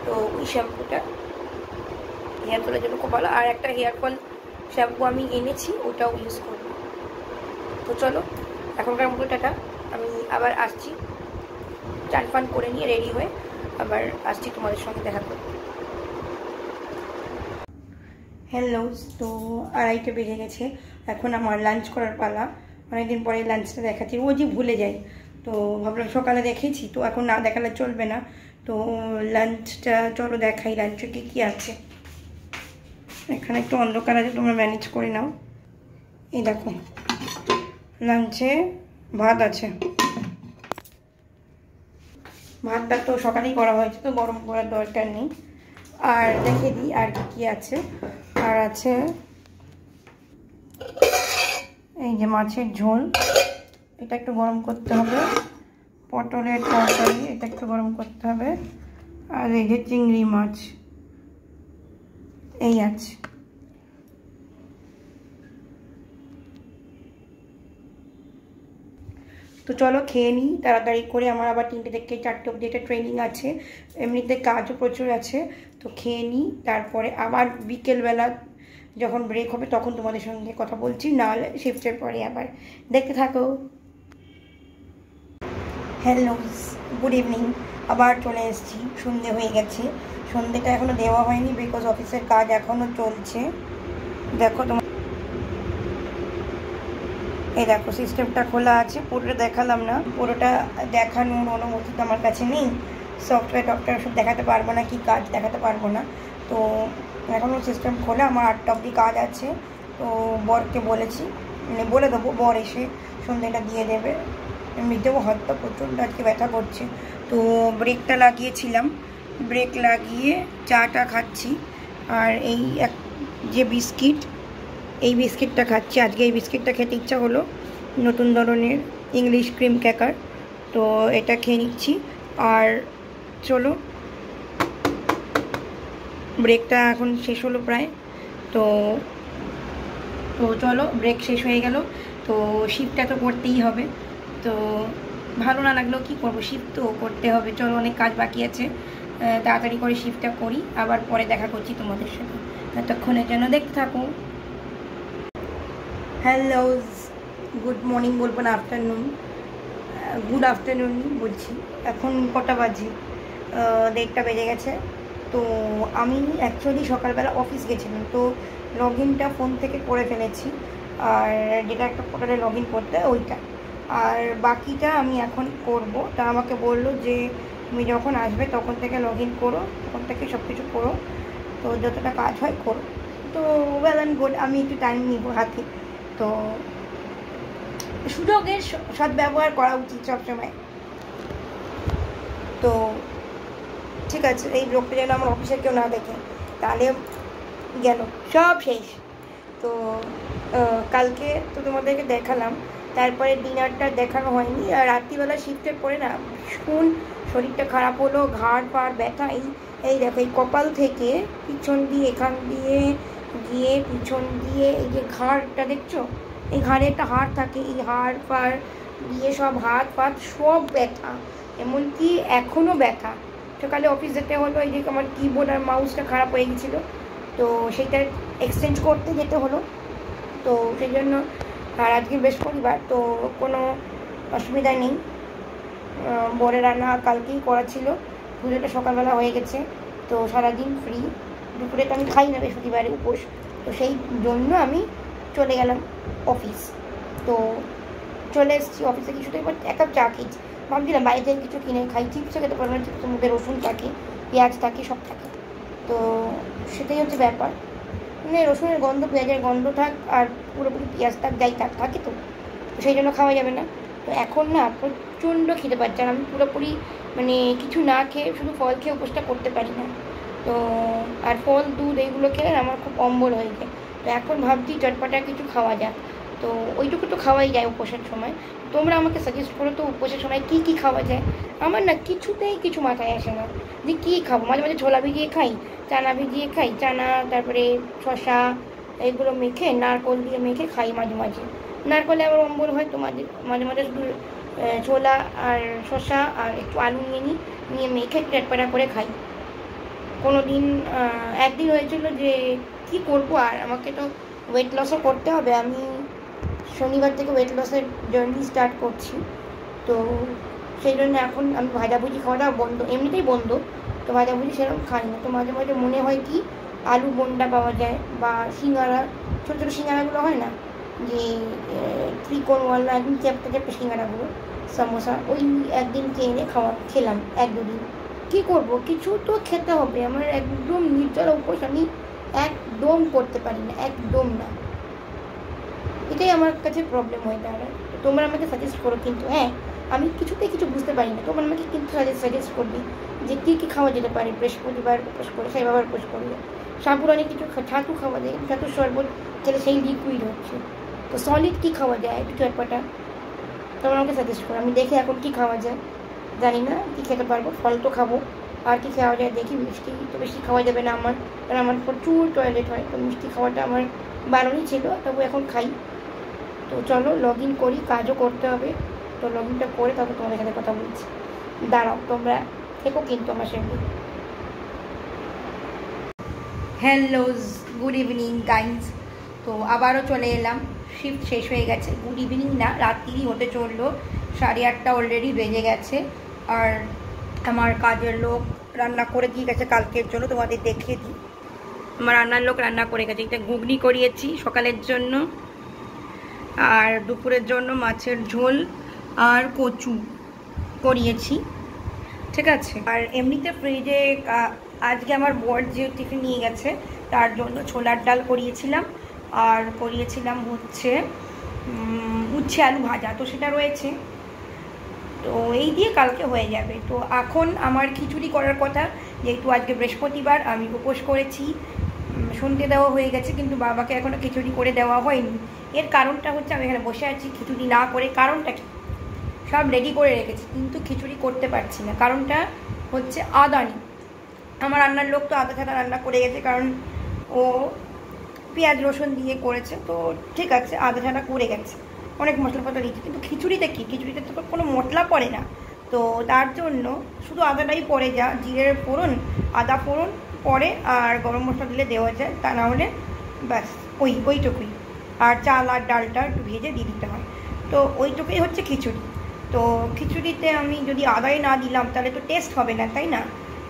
তো ওই শ্যাম্পুটা হেয়ার ফলের জন্য খুব ভালো, আর একটা হেয়ার ফল শ্যাম্পু আমি এনেছি, ওটাও ইউজ করবো। তো চলো এখনকার মতো টাটা, আমি আবার আসছি চান ফান করে নিয়ে রেডি হয়ে আবার আসছি তোমাদের সঙ্গে দেখা করতে। হ্যালো, তো 2:30 বেজে গেছে, এখন আমার লাঞ্চ করার পালা। অনেকদিন পরে লাঞ্চটা দেখাচ্ছি, রোজই ভুলে যাই, তো ভাবলাম সকালে দেখেছি তো এখন না দেখালে চলবে না। তো লাঞ্চটা চলো দেখাই, লাঞ্চে কী আছে। এখানে একটু অন্ধকার আছে, তোমরা ম্যানেজ করে নাও। এই দেখো লাঞ্চে ভাত আছে, ভাতটা তো সকালেই করা হয়েছে, তো গরম করার দরকার নেই। আর দেখে দিই আর কি আছে। আর আছে এই যে মাছের ঝোল, এটা একটু গরম করতে হবে। পটলের তরকারি, এটা একটু গরম করতে হবে। আর এই যে চিংড়ি মাছ, এই আছে। তো চলো খেয়ে নিই তাড়াতাড়ি করে, আমার আবার 3টে থেকে 4টে অবধি একটা ট্রেনিং আছে, এমনিতে কাজও প্রচুর আছে। তো খেয়ে নিই, তারপরে আবার বিকেলবেলা যখন ব্রেক হবে তখন তোমাদের সঙ্গে কথা বলছি, নাহলে শিফটের পরে আবার। দেখতে থাকো। হ্যালো, গুড ইভিনিং, আবার চলে এসেছি। সন্ধে হয়ে গেছে, সন্ধেটা এখনও দেওয়া হয়নি বিকজ অফিসের কাজ এখনও চলছে। দেখো তোমার, এই দেখো সিস্টেমটা খোলা আছে, পুরোটা দেখালাম না, পুরোটা দেখানোর অনুমতি তো আমার কাছে নেই। সফটওয়্যার সব দেখাতে পারবো না, কি কাজ দেখাতে পারবো না। তো এখনও সিস্টেম খোলা, আমার 8টা অবধি কাজ আছে। তো বরকে বলেছি, মানে বলে দেবো, বর এসে সন্ধ্যেটা দিয়ে দেবে। এমনিতেও হাতটা প্রচণ্ড আজকে ব্যথা করছে। তো ব্রেকটা লাগিয়েছিলাম, ব্রেক লাগিয়ে চাটা খাচ্ছি। আর এই যে বিস্কিট, এই বিস্কিটটা খাচ্ছি আজকে। এই বিস্কিটটা খেতে ইচ্ছা হলো, নতুন ধরনের ইংলিশ ক্রিম ক্র্যাকার, তো এটা খেয়ে নিচ্ছি। আর চলো, ব্রেকটা এখন শেষ হলো প্রায়, তো তো চলো ব্রেক শেষ হয়ে গেল। তো শিফটটা তো করতেই হবে, তো ভালো না লাগলেও কী করবো, শিফট তো করতে হবে। চলো, অনেক কাজ বাকি আছে, তাড়াতাড়ি করে শিফটটা করি, আবার পরে দেখা করছি তোমাদের সাথে। ততক্ষণের জন্য দেখতে থাকো। হ্যালো, গুড মর্নিং বলবো না, আফটারনুন, গুড আফটারনুন বলছি। এখন কটা বাজে? 1:30 বেজে গেছে। তো আমি অ্যাকচুয়ালি সকালবেলা অফিস গেছিলাম, তো লগ ইনটা ফোন থেকে করে ফেলেছি। আর যেটা একটা পোর্টালে লগ ইন করতে হয় ওইটা, আর বাকিটা আমি এখন করব। তা আমাকে বললো যে তুমি যখন আসবে তখন থেকে লগ ইন করো, তখন থেকে সব কিছু করো, তো যতটা কাজ হয় করো। তো ওয়েল অ্যান্ড গুড, আমি একটু টাইম নিব হাতে। তো সুযোগের সদ্ব্যবহার করা উচিত সবসময়। তো ঠিক আছে, এই ব্লগটা যেন আমার অফিসের কেউ না দেখে, তাহলে গেল সব শেষ। তো কালকে তো তোমাদেরকে দেখালাম, তারপরে ডিনারটা দেখানো হয়নি। আর রাত্রিবেলা শিফটের পরে না ভীষণ শরীরটা খারাপ হলো, ঘাড় পাড় ব্যথা। এই দেখো, এই কপাল থেকে পিছন দিয়ে, এখান দিয়ে গিয়ে পিছন দিয়ে, এই যে ঘাড়টা দেখছো, এই ঘাড়ে একটা হাড় থাকে, এই হাড় পাড় দিয়ে সব হাত পাত সব ব্যথা, এমনকি এখনও ব্যথা। সকালে অফিস যেতে হলো, এই যে আমার কিবোর্ড আর মাউসটা খারাপ হয়ে গেছিলো, তো সেইটা এক্সচেঞ্জ করতে যেতে হলো। তো সেই জন্য, আর আজকে বৃহস্পতিবার, তো কোনো অসুবিধা নেই। বরের রান্না কালকেই করা ছিল, পুজোটা সকালবেলা হয়ে গেছে, তো সারাদিন ফ্রি। দুপুরে তো আমি খাই না, বৃহস্পতিবারে উপোস, তো সেই জন্য আমি চলে গেলাম অফিস। তো চলে এসেছি অফিসে, কিছুতে এবার 1 কাপ চা খেয়েছি। ভাবছিলাম বাইরে থেকে কিছু কিনে খাই, চিপসে খেতে পারবো না, চিপসের মধ্যে রসুন থাকে, পেঁয়াজ থাকে, সব থাকে, তো সেটাই হচ্ছে ব্যাপার। মানে রসুনের গন্ধ, পেঁয়াজের গন্ধ থাক আর পুরোপুরি পেঁয়াজ থাক, যাই থাক, থাকে, তো সেই জন্য খাওয়া যাবে না। তো এখন না প্রচণ্ড খেতে পারছে, আর আমি পুরোপুরি মানে কিছু না খেয়ে শুধু ফল খেয়ে উপোসটা করতে পারি না। তো আর ফল, দুধ এইগুলো খেলে আমার খুব অম্বল হয়ে যায়। তো এখন ভাবছি চটপটা কিছু খাওয়া যাক, তো ওইটুকু তো খাওয়াই যায় উপোসের সময়। তোমরা আমাকে সাজেস্ট করো তো উপোসের সময় কী কী খাওয়া যায়। আমার না কিছুতেই কিছু মাথায় আসে না যে কী খাবো। মাঝে মাঝে ছোলা ভিজিয়ে খাই, চানা ভিজিয়ে খাই, চানা তারপরে শসা এইগুলো মেখে, নারকোল দিয়ে মেখে খাই মাঝে মাঝে। নারকোলে আবার অম্বল হয়, তো মাঝে মাঝে মাঝে শুধু ছোলা আর শসা আর একটু আলু নিয়ে মেখে চটপটা করে খাই। কোনো দিন একদিন হয়েছিল যে কি করবো, আর আমাকে তো ওয়েট লসও করতে হবে, আমি শনিবার থেকে ওয়েট লসের জার্নি স্টার্ট করছি। তো সেই জন্য এখন আমি ভাজাভুজি খাওয়াটা বন্ধ, এমনিতেই বন্ধ। তো ভাজাভুজি সেরকম খাই না। তো মাঝে মাঝে মনে হয় কি আলু বোন্ডা পাওয়া যায় বা সিঙ্গারা, ছোটো ছোটো সিঙ্গারাগুলো হয় না যে ত্রিকোণওয়ালা একদিন চ্যাপটা চ্যাপটা সিঙ্গারাগুলো, সমোসা, ওই একদিন কিনে খেলাম 1-2 দিন। কী করবো, কিছু তো খেতে হবে। আমার একদম নির্জলা উপোস আমি একদম করতে পারি না, একদম না। এটাই আমার কাছে প্রবলেম হয়ে দাঁড়ায়। তোমরা আমাকে সাজেস্ট করো কিন্তু, হ্যাঁ আমি কিছুতেই কিছু বুঝতে পারি না, তোমরা আমাকে কিন্তু সাজেস্ট করবি যে কী কী খাওয়া যেতে পারে বৃহস্পতিবার উপোস করে, সাই বাবার উপোস করলে। সাবুরানি কিছু ছাতু খাওয়া যায়, ছাতুর শরবত খেলে সেই লিকুইড হচ্ছে। তো সলিড কী খাওয়া যায় একটু চটপাটা, তোমরা আমাকে সাজেস্ট করো। আমি দেখি এখন কী খাওয়া যায়, জানি না কী খেতে পারবো। ফল তো খাবো, আর কি খাওয়া যায় দেখি। মিষ্টি তো বেশি খাওয়া যাবে না আমার, কারণ আমার প্রচুর টয়লেট হয়। তো মিষ্টি খাওয়াটা আমার বারণই ছিল, তবু এখন খাই। তো চলো লগ ইন করি, কাজও করতে হবে। তো লগ ইনটা করে তবে তোমাদের সাথে কথা বলছি। দাঁড়াও, তোমরা থেকো কিন্তু আমার সঙ্গে। Hello, good evening guys. তো আবারও চলে এলাম, শিফট শেষ হয়ে গেছে। গুড ইভিনিং না, রাত্রিই হতে চললো, 8:30 অলরেডি বেজে গেছে। আর আমার কাজের লোক রান্না করে দিয়ে গেছে কালকের জন্য, তোমাদের দেখিয়ে দিই। আমার রান্নার লোক রান্না করে গেছে। এটা ঘুগনি করিয়েছি সকালের জন্য, আর দুপুরের জন্য মাছের ঝোল আর কচু করিয়েছি, ঠিক আছে। আর এমনিতে ফ্রিজে আজকে আমার বর যে টিফিন নিয়ে গেছে তার জন্য ছোলার ডাল করিয়েছিলাম, আর করিয়েছিলাম হচ্ছে উচ্ছে আলু ভাজা, তো সেটা রয়েছে। তো এই দিয়ে কালকে হয়ে যাবে। তো এখন আমার খিচুড়ি করার কথা, যেহেতু আজকে বৃহস্পতিবার, আমি উপোস করেছি, সন্ধ্যে দেওয়া হয়ে গেছে, কিন্তু বাবাকে এখনও খিচুড়ি করে দেওয়া হয়নি। এর কারণটা হচ্ছে আমি এখানে বসে আছি খিচুড়ি না করে। কারণটা কি, সব রেডি করে রেখেছি কিন্তু খিচুড়ি করতে পারছি না। কারণটা হচ্ছে আদা নেই। আমার রান্নার লোক তো আদা ছাড়া রান্না করে গেছে, কারণ ও পেঁয়াজ রসুন দিয়ে করেছে, তো ঠিক আছে আদা ছাড়া করে গেছে, অনেক মশলাপাতা দিচ্ছে। কিন্তু খিচুড়িতে কি, খিচুড়িতে তো কোনো মশলা পড়ে না, তো তার জন্য শুধু আদাটাই পড়ে, যা জিরের ফোড়ন, আদা ফোড়ন পরে, আর গরম মশলা দিলে দেওয়া যায়, তা না হলে ব্যাস ওইটুকুই। আর চাল আর ডালটা একটু ভেজে দিয়ে দিতে হয়, তো ওইটুকুই হচ্ছে খিচুড়ি। তো খিচুড়িতে আমি যদি আদাই না দিলাম তাহলে তো টেস্ট হবে না, তাই না?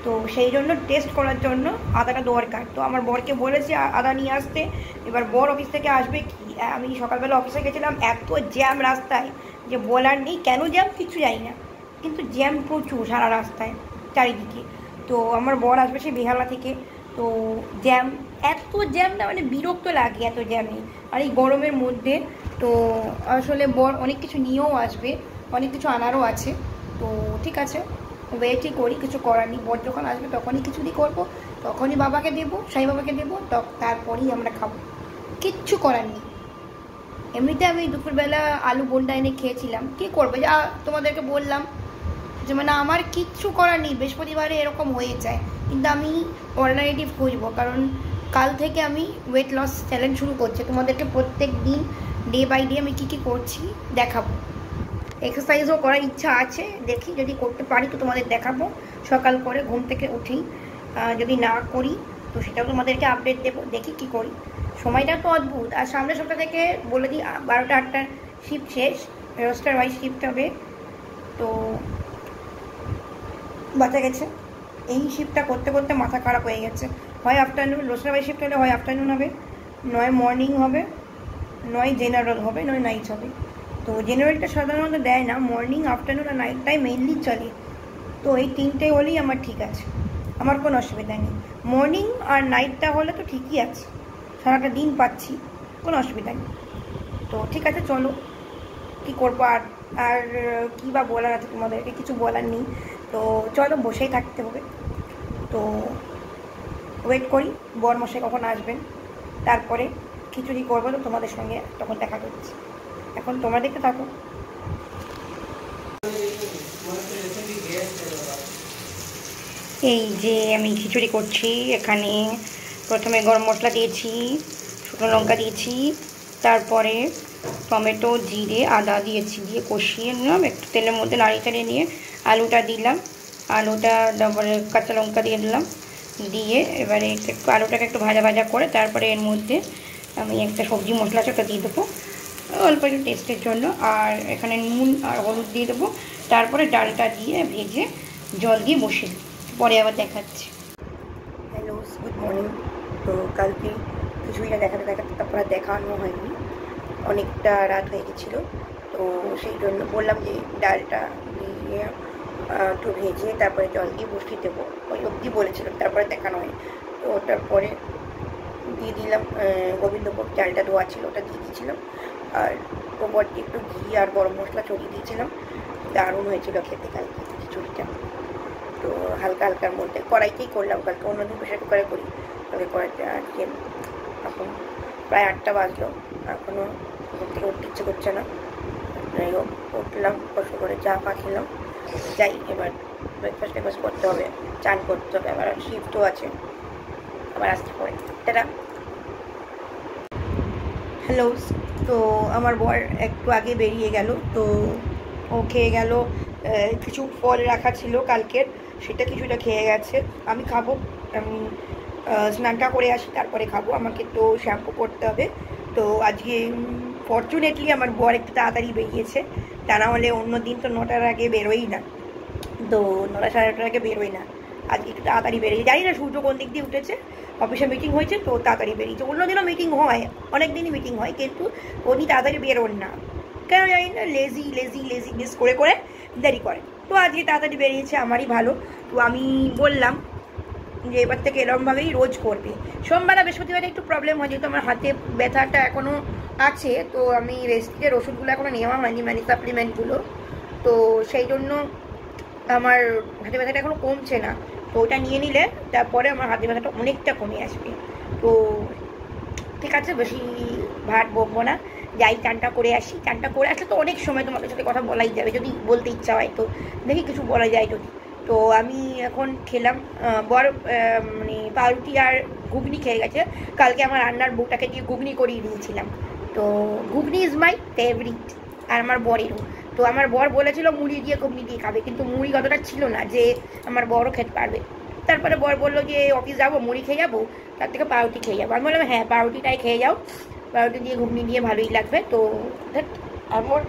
তো সেই জন্য টেস্ট করার জন্য আদাটা দরকার। তো আমার বরকে বলেছি আদা নিয়ে আসতে। এবার বর অফিস থেকে আসবে কি, আমি সকালবেলা অফিসে গেছিলাম, এত জ্যাম রাস্তায় যে বলার নেই। কেন জ্যাম কিছু জানি না, কিন্তু জ্যাম প্রচুর সারা রাস্তায় চারিদিকে। তো আমার বর আসবে সে বেহালা থেকে, তো জ্যাম, এত জ্যাম না মানে বিরক্ত লাগে এত জ্যামে, আর এই গরমের মধ্যে। তো আসলে বর অনেক কিছু নিয়েও আসবে, অনেক কিছু আনারও আছে। তো ঠিক আছে, ওয়েটই করি, কিছু করার নেই। বর যখন আসবে তখনই খিচুড়ি করবো, তখনই বাবাকে দেবো, সাই বাবাকে দেবো, তারপরেই আমরা খাবো, কিচ্ছু করার নেই। এমনিতে আমি দুপুরবেলা আলু বোন্ডা এনে খেয়েছিলাম। কী করবো, যা তোমাদেরকে বললাম যে মানে আমার কিচ্ছু করার নেই, বৃহস্পতিবারে এরকম হয়ে যায়। কিন্তু আমি অল্টারনেটিভ খুঁজবো, কারণ কাল থেকে আমি ওয়েট লস চ্যালেঞ্জ শুরু করছি। তোমাদেরকে প্রত্যেক দিন ডে বাই ডে আমি কী কী করছি দেখাবো। এক্সারসাইজও করার ইচ্ছা আছে, দেখি যদি করতে পারি তো তোমাদের দেখাবো সকাল করে ঘুম থেকে উঠেই। যদি না করি তো সেটাও তোমাদেরকে আপডেট দেবো, দেখি কি করি। সময়টা তো অদ্ভুত। আর সামনের সপ্তাহ থেকে বলে দিই 12টা 8টার শিফট শেষ, রোস্টার ওয়াইজ শিফট হবে। তো বাঁচা গেছে, এই শিফটটা করতে করতে মাথা খারাপ হয়ে গেছে। হয় আফটারনুন, রোস্টার ওয়াইজ শিফট হলে হয় আফটারনুন হবে, নয় মর্নিং হবে, নয় জেনারেল হবে, নয় নাইট হবে। তো জেনারেলটা সাধারণত দেয় না, মর্নিং, আফটারনুন আর নাইটটাই মেইনলি চলে। তো এই তিনটে হলেই আমার ঠিক আছে, আমার কোনো অসুবিধা নেই। মর্নিং আর নাইটটা হলে তো ঠিকই আছে, সারাটা দিন পাচ্ছি, কোনো অসুবিধা নেই। তো ঠিক আছে, চলো কী করবো। আর কী বা বলার আছে, তোমাদেরকে কিছু বলার নেই। তো চলো, বসেই থাকতে হবে। তো ওয়েট করি বরমশাই কখন আসবেন, তারপরে খিচুড়ি করবো। তো তোমাদের সঙ্গে তখন দেখা করছি, এখন তোমরা দেখতে থাকো। এই যে আমি খিচুড়ি করছি, এখানে প্রথমে গরম মশলা দিয়েছি, শুকনো লঙ্কা দিয়েছি, তারপরে টমেটো, জিরে, আদা দিয়েছি, দিয়ে কষিয়ে নিলাম একটু তেলের মধ্যে, নাড়িয়ে চাড়িয়ে নিয়ে আলুটা দিলাম, আলুটা তারপরে কাঁচা লঙ্কা দিয়ে দিলাম, দিয়ে এবারে একটু আলুটাকে একটু ভাজা ভাজা করে তারপরে এর মধ্যে আমি একটা সবজি মশলা আছে ওটা দিয়ে দেবো। অল্প একটু টেস্টের জন্য। আর এখানে নুন আর হলুদ দিয়ে দেবো, তারপরে ডালটা দিয়ে ভেজে জল দিয়ে বসে পরে আবার দেখাচ্ছি। Hello, good morning. তো কালকে কিছুইটা দেখাতে তারপরে দেখানো হয়নি, অনেকটা রাত হয়ে গেছিলো। তো সেই জন্য বললাম যে ডালটা দিয়ে একটু ভেজে তারপরে জল দিয়ে বসিয়ে দেবো, ওই অবধি বলেছিলাম, তারপরে দেখানো হয়। তো তারপরে দিয়ে দিলাম গোবিন্দভোগ, চালটা ধোয়া ছিল ওটা দিয়ে দিয়েছিলাম, আর ওপর দিয়ে একটু ঘি আর গরম মশলা ছড়িয়ে দিয়েছিলাম। দারুণ হয়েছিল খেতে কালকে খিচুড়িটা। তো হালকা হালকার মধ্যে কড়াইতেই করলাম, কালকে অন্যদিন প্রেশার কুকারে করি, তবে কড়াইতে আজকে এখন প্রায় 8টা বাজলো, এখনও ঘুম থেকে উঠতে ইচ্ছে করছে না। যাই হোক, উঠলাম, কষ্ট করে চা পা খেলাম, যাই এবার ব্রেকফাস্ট করতে হবে, চান করতে হবে, আবার শিফটও আছে, আবার আসতে পড়ে। এটা হ্যালো। তো আমার বর একটু আগে বেরিয়ে গেল, তো ও খেয়ে গেল, কিছু ফল রাখা ছিল কালকের, সেটা কিছুটা খেয়ে গেছে। আমি খাবো, আমি স্নানটা করে আসি তারপরে খাবো, আমাকে তো শ্যাম্পু করতে হবে। তো আজকে ফর্চুনেটলি আমার বর একটু তাড়াতাড়ি বেরিয়েছে, তা না হলে অন্য দিন তো 9টার আগে বেরোই না, তো 9টা সাড়ে 9টার আগে বেরোই না। আজকে একটু তাড়াতাড়ি বেরিয়ে, জানি না সূর্য কোন দিক দিয়ে উঠেছে, অফিসে মিটিং হয়েছে তো তাড়াতাড়ি বেরিয়েছে। অন্য দিনও মিটিং হয়, অনেক দিনই মিটিং হয়, কিন্তু উনি তাড়াতাড়ি বেরোন না কেন জানি না, লেজিনেস করে করে দেরি করে। তো আজকে তাড়াতাড়ি বেরিয়েছে, আমারই ভালো। তো আমি বললাম যে এবার থেকে এরকমভাবেই রোজ করবে। সোমবার আর বৃহস্পতিবারে একটু প্রবলেম হয়, যেহেতু আমার হাতে ব্যথাটা এখনও আছে, তো আমি রেস্টের ওষুধগুলো এখনও নেওয়া হয়নি, মানে সাপ্লিমেন্টগুলো, তো সেই জন্য আমার হাতে ব্যথাটা এখনও কমছে না। তো ওটা নিয়ে নিলে তারপরে আমার হাতে ব্যথাটা অনেকটা কমে আসবে। তো ঠিক আছে, বেশি ভাট বকবো না, যাই চানটা করে আসি। চানটা করে আসলে তো অনেক সময় তোমাদের সাথে কথা বলাই যাবে, যদি বলতে ইচ্ছা হয় তো দেখি কিছু বলা যায় যদি। তো আমি এখন খেলাম, বড় মানে পাউরুটি আর ঘুগনি খেয়ে গেছে। কালকে আমার রান্নার বউটাকে দিয়ে ঘুগনি করিয়ে দিয়েছিলাম, তো ঘুগনি ইজ মাই ফেভারিট, আর আমার বরেরও। তো আমার বর বলেছিল মুড়ি দিয়ে ঘুগনি দিয়ে খাবে, কিন্তু মুড়ি কতটা ছিল না যে আমার বরও খেতে পারবে। তারপরে বর বললো যে অফিস যাবো, মুড়ি খেয়ে যাবো, তার থেকে পাউরুটি খেয়ে যাবো। আমি বললাম হ্যাঁ, পাউরুটিটাই খেয়ে যাও, পাউরুটি দিয়ে ঘুগনি দিয়ে ভালোই লাগবে। তো আমার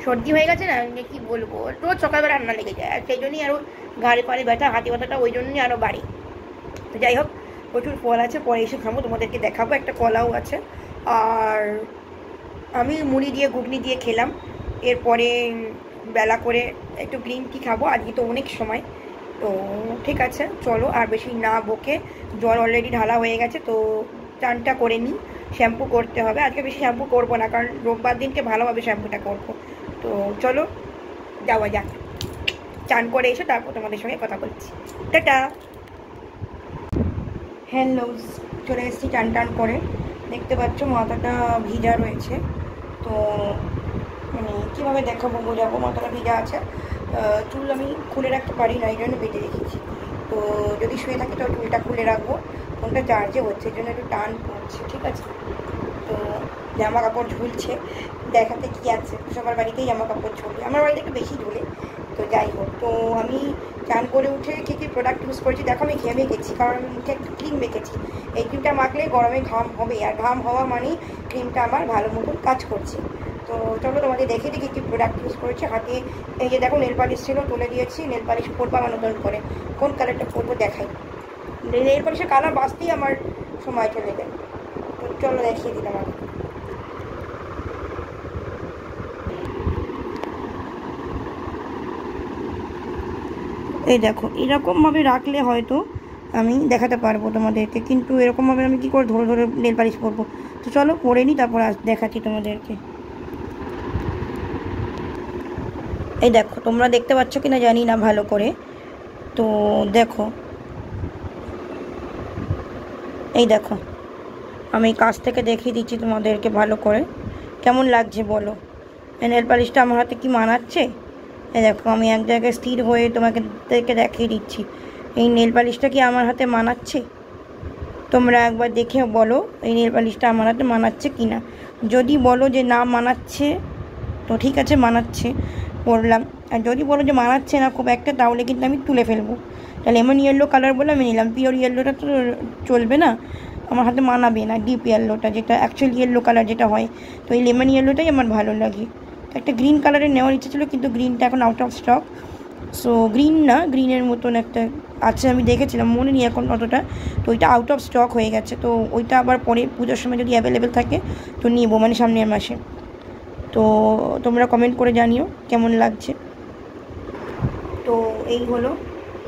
সর্দি হয়ে গেছে না, আমি কি বলবো, রোজ সকালবেলা রান্না লেগে যায়, আর সেই জন্যই আরও ঘাড়ে পাড়ে ব্যথা, হাতে ব্যথাটা ওই জন্যই আরও বাড়ে। তো যাই হোক, প্রচুর ফল আছে, পরে এসে খাবো, তোমাদেরকে দেখাবো, একটা কলাও আছে। আর আমি মুড়ি দিয়ে ঘুগনি দিয়ে খেলাম, এরপরে বেলা করে একটু গ্রিন টি খাবো, আজকে তো অনেক সময়। তো ঠিক আছে, চলো আর বেশি না বকে, জল অলরেডি ঢালা হয়ে গেছে, তো চানটা করে নিই, শ্যাম্পু করতে হবে। আজকে বেশি শ্যাম্পু করবো না, কারণ রোববার দিনকে ভালোভাবে শ্যাম্পুটা করবো। তো চলো যাওয়া যাক, চান করে এসে তারপর তোমাদের সঙ্গে কথা বলছি। টাটা। হ্যালো, চলে এসেছি চান টান করে, দেখতে পাচ্ছ মাথাটা ভিজা রয়েছে। তো মানে কীভাবে দেখাবো বোঝাবো, মাথাটা ভিজা আছে, চুল আমি খুলে রাখতে পারি না, এই জন্য বেঁধে রেখেছি। তো যদি শুয়ে থাকি তো চুলটা খুলে রাখবো, ফোনটা চার্জে হচ্ছে, এই জন্য একটু টান পড়ছে, ঠিক আছে। তো জামা কাপড় ঝুলছে, দেখাতে কি আছে, সবার বাড়িতেই জামা কাপড় ঝুলে, আমার বাড়িতে একটু বেশি ঝুলে। তো যাই হোক, তো আমি চান করে উঠে কী কী প্রোডাক্ট ইউজ করেছি দেখো। আমি ঘেমে গেছি, কারণ মুখে একটু ক্রিম মেখেছি। এই ক্রিমটা মাখলে গরমে ঘাম হবে, আর ঘাম হওয়া মানেই ক্রিমটা আমার ভালো মতন কাজ করছে। তো চলো তোমাদের দেখে দেখি কী প্रोडक्ट यूज़ করেছি। হাতে এই যে দেখো নেল পালিশ ছিল, তুলে দিয়েছি। নেল পালিশ পরবো আমার নতুন করে, কোন কালারটা পরবো দেখাই। নেল পালিশের কালার বাঁচতেই আমার সময় চলে যায়, তো চলো দেখিয়ে দিলাম আমি। এই দেখো, এরকমভাবে রাখলে হয়তো আমি দেখাতে পারবো তোমাদেরকে, কিন্তু এরকমভাবে আমি কী করে ধরে ধরে নেল পালিশ পরবো। তো চলো পরে নিই, তারপর দেখাচ্ছি তোমাদেরকে। এই দেখো, তোমরা দেখতে পাচ্ছ কি না জানি না ভালো করে, তো দেখো, এই দেখো, আমি কাছ থেকে দেখিয়ে দিচ্ছি তোমাদেরকে ভালো করে, কেমন লাগছে বলো। এই নেল পালিশটা আমার হাতে কি মানাচ্ছে? এই দেখো, আমি এক জায়গায় স্থির হয়ে তোমাদেরকে দেখিয়ে দিচ্ছি, এই নেল পালিশটা কি আমার হাতে মানাচ্ছে? তোমরা একবার দেখে বলো এই নেল পালিশটা আমার হাতে মানাচ্ছে কি না। যদি বলো যে না মানাচ্ছে, তো ঠিক আছে, মানাচ্ছে, পরলাম। আর যদি বলো যে মানাচ্ছে না খুব একটা, তাহলে কিন্তু আমি তুলে ফেলবো। তাহলে লেমন ইয়েলো কালার বলে আমি নিলাম, পিওর ইয়েলোটা তো চলবে না। আমার হাতে মানাবে না ডিপ ইয়েলোটা, যেটা অ্যাকচুয়াল ইয়েলো কালার যেটা হয়। তো এই লেমন ইয়েলোটাই আমার ভালো লাগে। একটা গ্রিন কালারের নেওয়ার ইচ্ছে ছিল, কিন্তু গ্রিনটা এখন out of stock. So green না, গ্রিনের মতন একটা আছে, আমি দেখেছিলাম, মনে নেই এখন অতটা। তো ওইটা আউট অফ স্টক হয়ে গেছে। তো ওইটা আবার পরে পুজোর সময় যদি অ্যাভেলেবেল থাকে তো নিবো, মানে সামনের মাসে। তো তোমরা কমেন্ট করে জানিও কেমন লাগছে। তো এই হলো,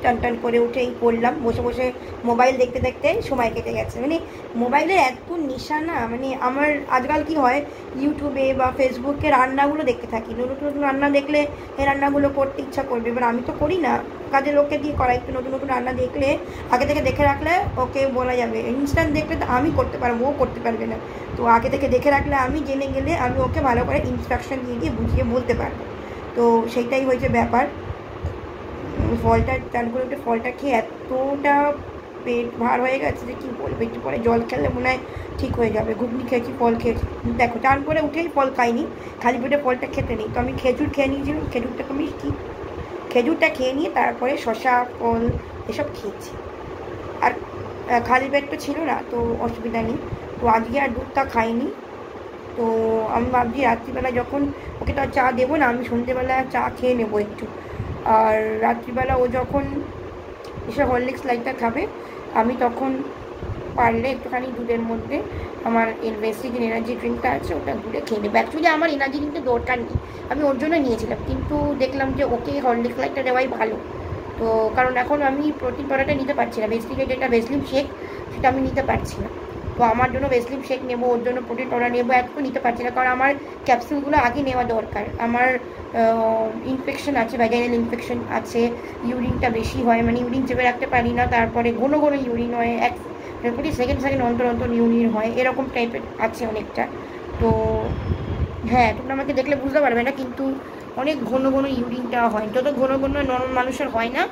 টান টান করে উঠে এই করলাম, বসে বসে মোবাইল দেখতে দেখতে সময় কেটে গেছে। মানে মোবাইলের এত নেশা না, মানে আমার আজকাল কি হয়, ইউটিউবে বা ফেসবুকে রান্নাগুলো দেখতে থাকি, নতুন নতুন রান্না দেখলে এই রান্নাগুলো করতে ইচ্ছা করবে। এবার আমি তো করি না, কাজের লোককে দিয়ে করাই। একটু নতুন নতুন রান্না দেখলে আগে থেকে দেখে রাখলে ওকে বলা যাবে, ইনস্ট্যান্ট দেখলে তো আমি করতে পারবো, ও করতে পারবে না। তো আগে থেকে দেখে রাখলে আমি জেনে গেলে আমি ওকে ভালো করে ইনস্ট্রাকশন দিয়ে দিয়ে বুঝিয়ে বলতে পারবো। তো সেইটাই হয়েছে ব্যাপার। ফলটা চান করে উঠে ফলটা খেয়ে এতটা পেট ভার হয়ে গেছে যে কী বলবো, একটু পরে জল খেলে মনে হয় ঠিক হয়ে যাবে। ঘুগনি খেয়েছি, ফল খেয়েছি। দেখো, চান করে উঠেই ফল খাইনি, খালি পেটে ফলটা খেতে নেই। তো আমি খেজুর খেয়ে নিয়েছিলাম, খেজুরটা তো মিষ্টি, খেজুরটা খেয়ে নিয়ে তারপরে শশা ফল এসব খেয়েছি। আর খালি পেট তো ছিল না, তো অসুবিধা নেই। তো আজকে আর দুধটা খাইনি। তো আমি ভাবছি রাত্রিবেলা যখন ওকে তো আর চা দেবো না, আমি সন্ধ্যেবেলা চা খেয়ে নেবো একটু। আর রাত্রিবেলা ও যখন এসে হরলিক্স লাইটটা খাবে, আমি তখন পারলে একটুখানি দুধের মধ্যে আমার বেসিক এনার্জি ড্রিঙ্কটা আছে ওটা দুধে খেয়ে নেবো। অ্যাকচুয়ালি আমার এনার্জি ড্রিঙ্কটা দরকার নেই, আমি ওর জন্য নিয়েছিলাম, কিন্তু দেখলাম যে ওকে হরলিক্স লাইটটা দেওয়াই ভালো। তো কারণ এখন আমি প্রোটিন পাউডারটা নিতে পারছি না, বেসিকের যেটা ভেসলিন শেক সেটা আমি নিতে পারছি না। তো আমার জন্য ভেসলিন শেক নেবো, ওর জন্য প্রোটিন পাউডার নেবো, এত নিতে পারছি না, কারণ আমার ক্যাপসুলগুলো আগে নেওয়া দরকার। আমার ইনফেকশন আছে, ভ্যাজাইনাল ইনফেকশন আছে, ইউরিনটা বেশি হয়, মানে ইউরিন চেপে রাখতে পারি না, তারপরে ঘন ঘন ইউরিন হয়, প্রতি সেকেন্ড সেকেন্ড অন্তর অন্তর ইউরিন হয়, এরকম টাইপের আছে অনেকটা। তো হ্যাঁ, তোমরা আমাকে দেখলে বুঝতে পারবে না, কিন্তু অনেক ঘন ঘন ইউরিনটা হয়। যত ঘন ঘন নর্মাল মানুষের হয় না,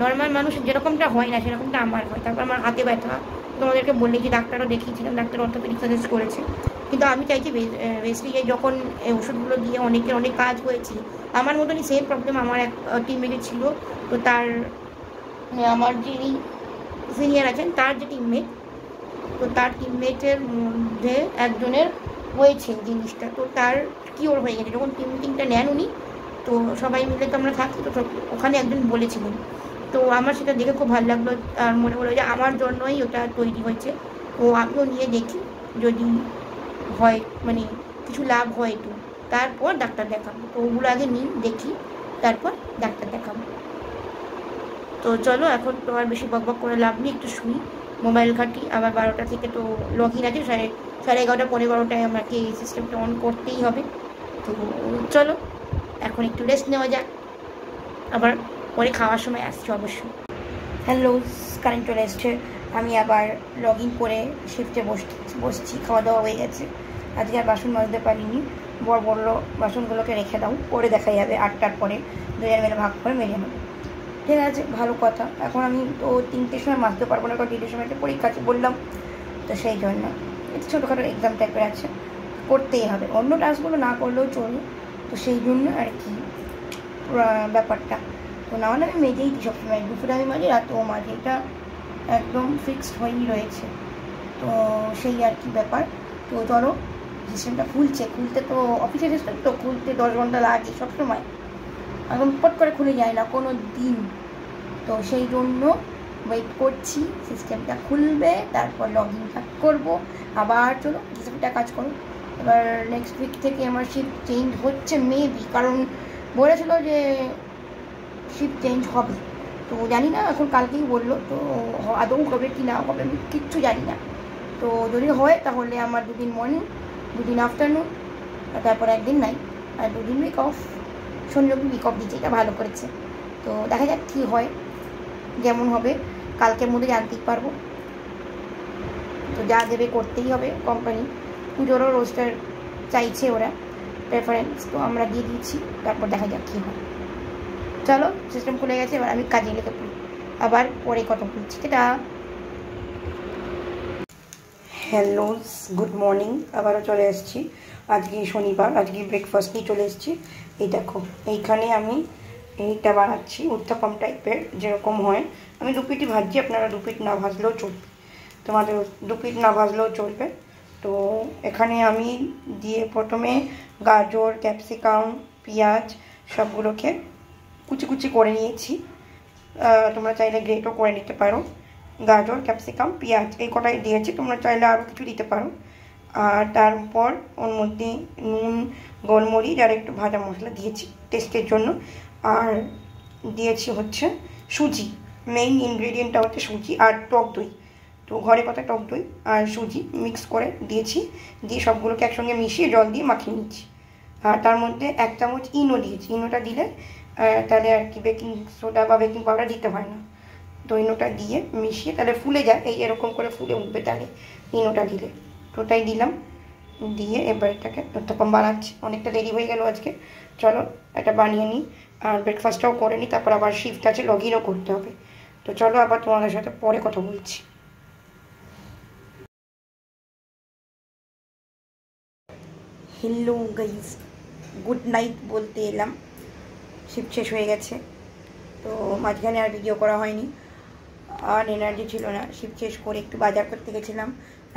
নর্মাল মানুষের যেরকমটা হয় না সেরকমটা আমার হয়। তারপর আমার হাতে ব্যথা, তোমাদেরকে বললে যে ডাক্তারও দেখিয়েছিলাম, ডাক্তার অর্থোপেডিক সাজেস্ট করেছে। কিন্তু আমি চাইছি বেসিকে যখন এই ওষুধগুলো দিয়ে অনেকের অনেক কাজ হয়েছে, আমার মতনই সেম প্রবলেম আমার এক টিমমেটের ছিল। তো তার আমার যিনি সিনিয়র আছেন তার যে টিমমেট, তো তার টিমমেটের মধ্যে একজনের হয়েছে জিনিসটা, তো তার কিওর হয়ে গেছে যখন টিম মিটিংটা নেন উনি। তো সবাই মিলে তো আমরা থাকি, তো ওখানে একজন বলেছিলেন, তো আমার সেটা দেখে খুব ভালো লাগলো। আর মনে হলো যে আমার জন্যই ওটা তৈরি হয়েছে। তো আমিও নিয়ে দেখি যদি হয়, মানে কিছু লাভ হয় একটু, তারপর ডাক্তার দেখাবো। তো ওগুলো আগে নিই, দেখি, তারপর ডাক্তার দেখাবো। তো চলো, এখন তো আর বেশি বকবক করে লাভ নেই, একটু শুই, মোবাইল ঘাঁটি। আবার 12টা থেকে তো লগ ইন আছে, সাড়ে 11টা 12টায় আমাকে এই সিস্টেমটা অন করতেই হবে। তো চলো এখন একটু রেস্ট নেওয়া যাক, আবার পরে খাওয়ার সময় আসছি অবশ্যই। হ্যালো, কারেন্ট চলে এসছে, আমি আবার লগ ইন করে শিফটে বসছি। খাওয়া দাওয়া হয়ে গেছে, আজকে আর বাসন মাজতে পারিনি। বর বললো বাসনগুলোকে রেখে দাও, পরে দেখা যাবে, 8টার পরে দুজনে মিলে ভাগ করে মেরে নেবো। ঠিক আছে, ভালো কথা। এখন আমি তো 3টের সময় মাজতে পারবো না, কারণ 3টের সময় একটা পরীক্ষা আছে বললাম, তো সেই জন্য একটু ছোটোখাটো এক্সাম টাইপের আছে, করতেই হবে। অন্য টাস্কগুলো না করলেও চলবে, তো সেই জন্য আর কি ব্যাপারটা। তো না হলে আমি মেজেই দিই সবসময়, দুপুরে আমি মাঝে, রাতেও মাঝে, এটা একদম ফিক্সড হয়েই রয়েছে। তো সেই আর কি ব্যাপার। তো চলো, সিস্টেমটা খুলতে তো অফিসের সিস্টেম তো খুলতে 10 ঘন্টা লাগে সবসময়, এখন পট করে খুলে যায় না কোনো দিন। তো সেই জন্য ওয়েট করছি, সিস্টেমটা খুলবে, তারপর লগ ইনটা করবো। আবার চলো সিস্টেমটা কাজ করো। এবার নেক্সট উইক থেকে আমার শিফট চেঞ্জ হচ্ছে মেবি, কারণ বলেছিল যে শিফট চেঞ্জ হবে। তো জানি না, এখন কালকেই বললো, তো আদৌ হবে কি না হবে আমি কিচ্ছু জানি না। তো যদি হয় তাহলে আমার 2 দিন মর্নিং, 2 দিন আফটারনুন, আর তারপর 1 দিন নাইট, আর 2 দিন উইক অফ। শনি রবি উইক অফ দিচ্ছে, এটা ভালো করেছে। তো দেখা যাক কী হয়, যেমন হবে কালকের মধ্যে জানতেই পারবো। তো যা দেবে করতেই হবে কোম্পানি। পুজোরও রোস্টার চাইছে ওরা, প্রেফারেন্স, তো আমরা দিয়ে দিয়েছি, তারপর দেখা যাক কী হয়। চলো, সিস্টেম খুলে গেছে, এবার আমি কাজে লেগে পড়ি, আবার পরে কথা বলছি। এটা হ্যালো, গুড মর্নিং, আবারও চলে এসেছি। আজকে শনিবার, আজকে ব্রেকফাস্ট নিয়ে চলে এসেছি। এই দেখো, এইখানে আমি এইটা বানাচ্ছি উত্তাপাম টাইপের, যেরকম হয়। আমি 2 পিঠই ভাজছি, আপনারা 2 পিঠ না ভাজলেও চলবে। তোমাদের 2 পিঠ না ভাজলেও চলবে। তো এখানে আমি দিয়ে প্রথমে গাজর, ক্যাপসিকাম, পেঁয়াজ সবগুলোকে কুচি কুচি করে নিয়েছি। তোমরা চাইলে গ্রেটও করে নিতে পারো। গাজর, ক্যাপসিকাম, পেঁয়াজ এই কটাই দিয়েছি, তোমরা চাইলে আরও কিছু দিতে পারো। আর তারপর ওর মধ্যে নুন, গোলমরিচ আর একটু ভাজা মশলা দিয়েছি টেস্টের জন্য। আর দিয়েছি হচ্ছে সুজি, মেইন ইনগ্রেডিয়েন্টটা হচ্ছে সুজি আর টক দই। তো ঘরে পাতা টক দই আর সুজি মিক্স করে দিয়েছি, দিয়ে সবগুলোকে একসঙ্গে মিশিয়ে জল দিয়ে মাখিয়ে নিচ্ছি। আর তার মধ্যে 1 চামচ ইনো দিয়েছি। ইনোটা দিলে তাহলে আর কি বেকিং সোডা বা বেকিং পাউডার দিতে হয় না। তো ইনোটা দিয়ে মিশিয়ে তাহলে ফুলে যায়, এই এরকম করে ফুলে উঠবে তাহলে ইনোটা দিলে। তো ওটাই দিলাম, দিয়ে এবার এটাকে তখন বানাচ্ছি। অনেকটা দেরি হয়ে গেল আজকে, চলো এটা বানিয়ে নিই আর ব্রেকফাস্টটাও করে নিই, তারপর আবার শিফট আছে, লগ ইনও করতে হবে। তো চলো আবার তোমাদের সাথে পরে কথা বলছি। হ্যালো গাইজ, গুড নাইট বলতে এলাম। শিফট শেষ হয়ে গেছে, তো মাঝখানে আর ভিডিও করা হয়নি, আর এনার্জি ছিল না। শিফট শেষ করে একটু বাজার করতে গেছিলাম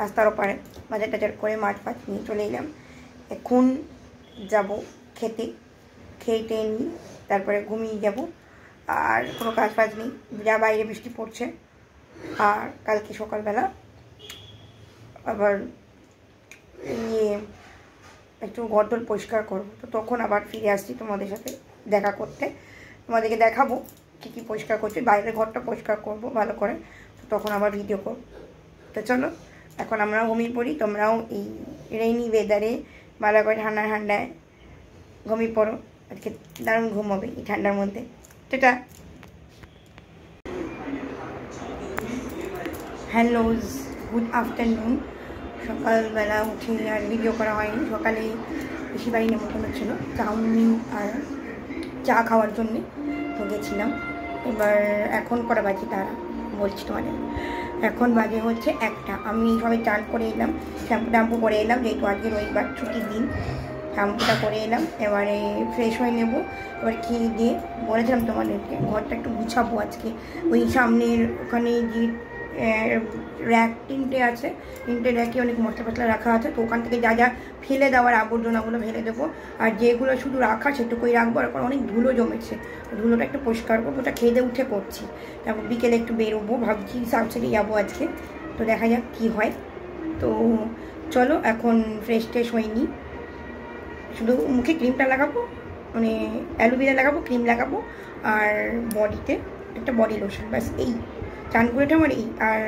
রাস্তার ওপারে, বাজার টাজার করে মাছ ফাছ নিয়ে চলে এলাম। এখন যাব খেতে, খেয়ে নিই, তারপরে ঘুমিয়ে যাব। আর কোনো কাজ ফাজ নেই, যা বাইরে বৃষ্টি পড়ছে। আর কালকে সকালবেলা আবার একটু ঘরদোর পরিষ্কার করবো, তো তখন আবার ফিরে আসছি তোমাদের সাথে দেখা করতে। তোমাদেরকে দেখাবো কী কী পরিষ্কার করছি, বাইরের ঘরটা পরিষ্কার করবো ভালো করে, তো তখন আবার ভিডিও করবো। তো চলো এখন আমরাও ঘুমিয়ে পড়ি, তোমরাও এই রেইনি ওয়েদারে ভালো করে ঠান্ডায় ঘুমিয়ে পড়ো। আজকে দারুণ ঘুম হবে এই ঠান্ডার মধ্যে। সেটা হ্যালো, গুড আফটারনুন। সকালবেলা উঠে আর ভিডিও করা হয়নি, সকালে বেশি বাড়ি নেমন্তন্ন ছিল চাউমিন আর চা খাওয়ার জন্যে, তো গেছিলাম। এবার এখন কটা বাজে তারা বলছি তোমাদের, এখন বাজে হচ্ছে 1টা। আমি সবাই চান করে এলাম, শ্যাম্পু করে এলাম, যেহেতু আজকে রবিবার ছুটির দিন, শ্যাম্পুটা করে এলাম। এবারে ফ্রেশ হয়ে নেব, এবার খেয়ে দিয়ে বলেছিলাম তোমাদেরকে ঘরটা একটু গুছাবো আজকে। ওই সামনের ওখানে যে র্যাক 3টে আছে, 3টে র্যাকে অনেক মশলা ফসলা রাখা আছে, তো ওখান থেকে যা যা ফেলে দেওয়ার আবর্জনাগুলো ফেলে দেবো, আর যেগুলো শুধু রাখা সেটুকুই রাখবো। আর অনেক ধুলো জমেছে, ধুলোটা একটু পরিষ্কার করবো, ওটা খেয়ে উঠে করছি। তারপর বিকেলে একটু বেরোবো ভাবছি, সাউথসাইডে যাবো আজকে, তো দেখা যাক কী হয়। তো চলো এখন ফ্রেশ ট্রেশ হয়নি, শুধু মুখে ক্রিমটা লাগাবো, মানে অ্যালোভেরা লাগাবো, ক্রিম লাগাবো, আর বডিতে একটা বডি লোশন, ব্যাস। এই চান করেটা আমার এই, আর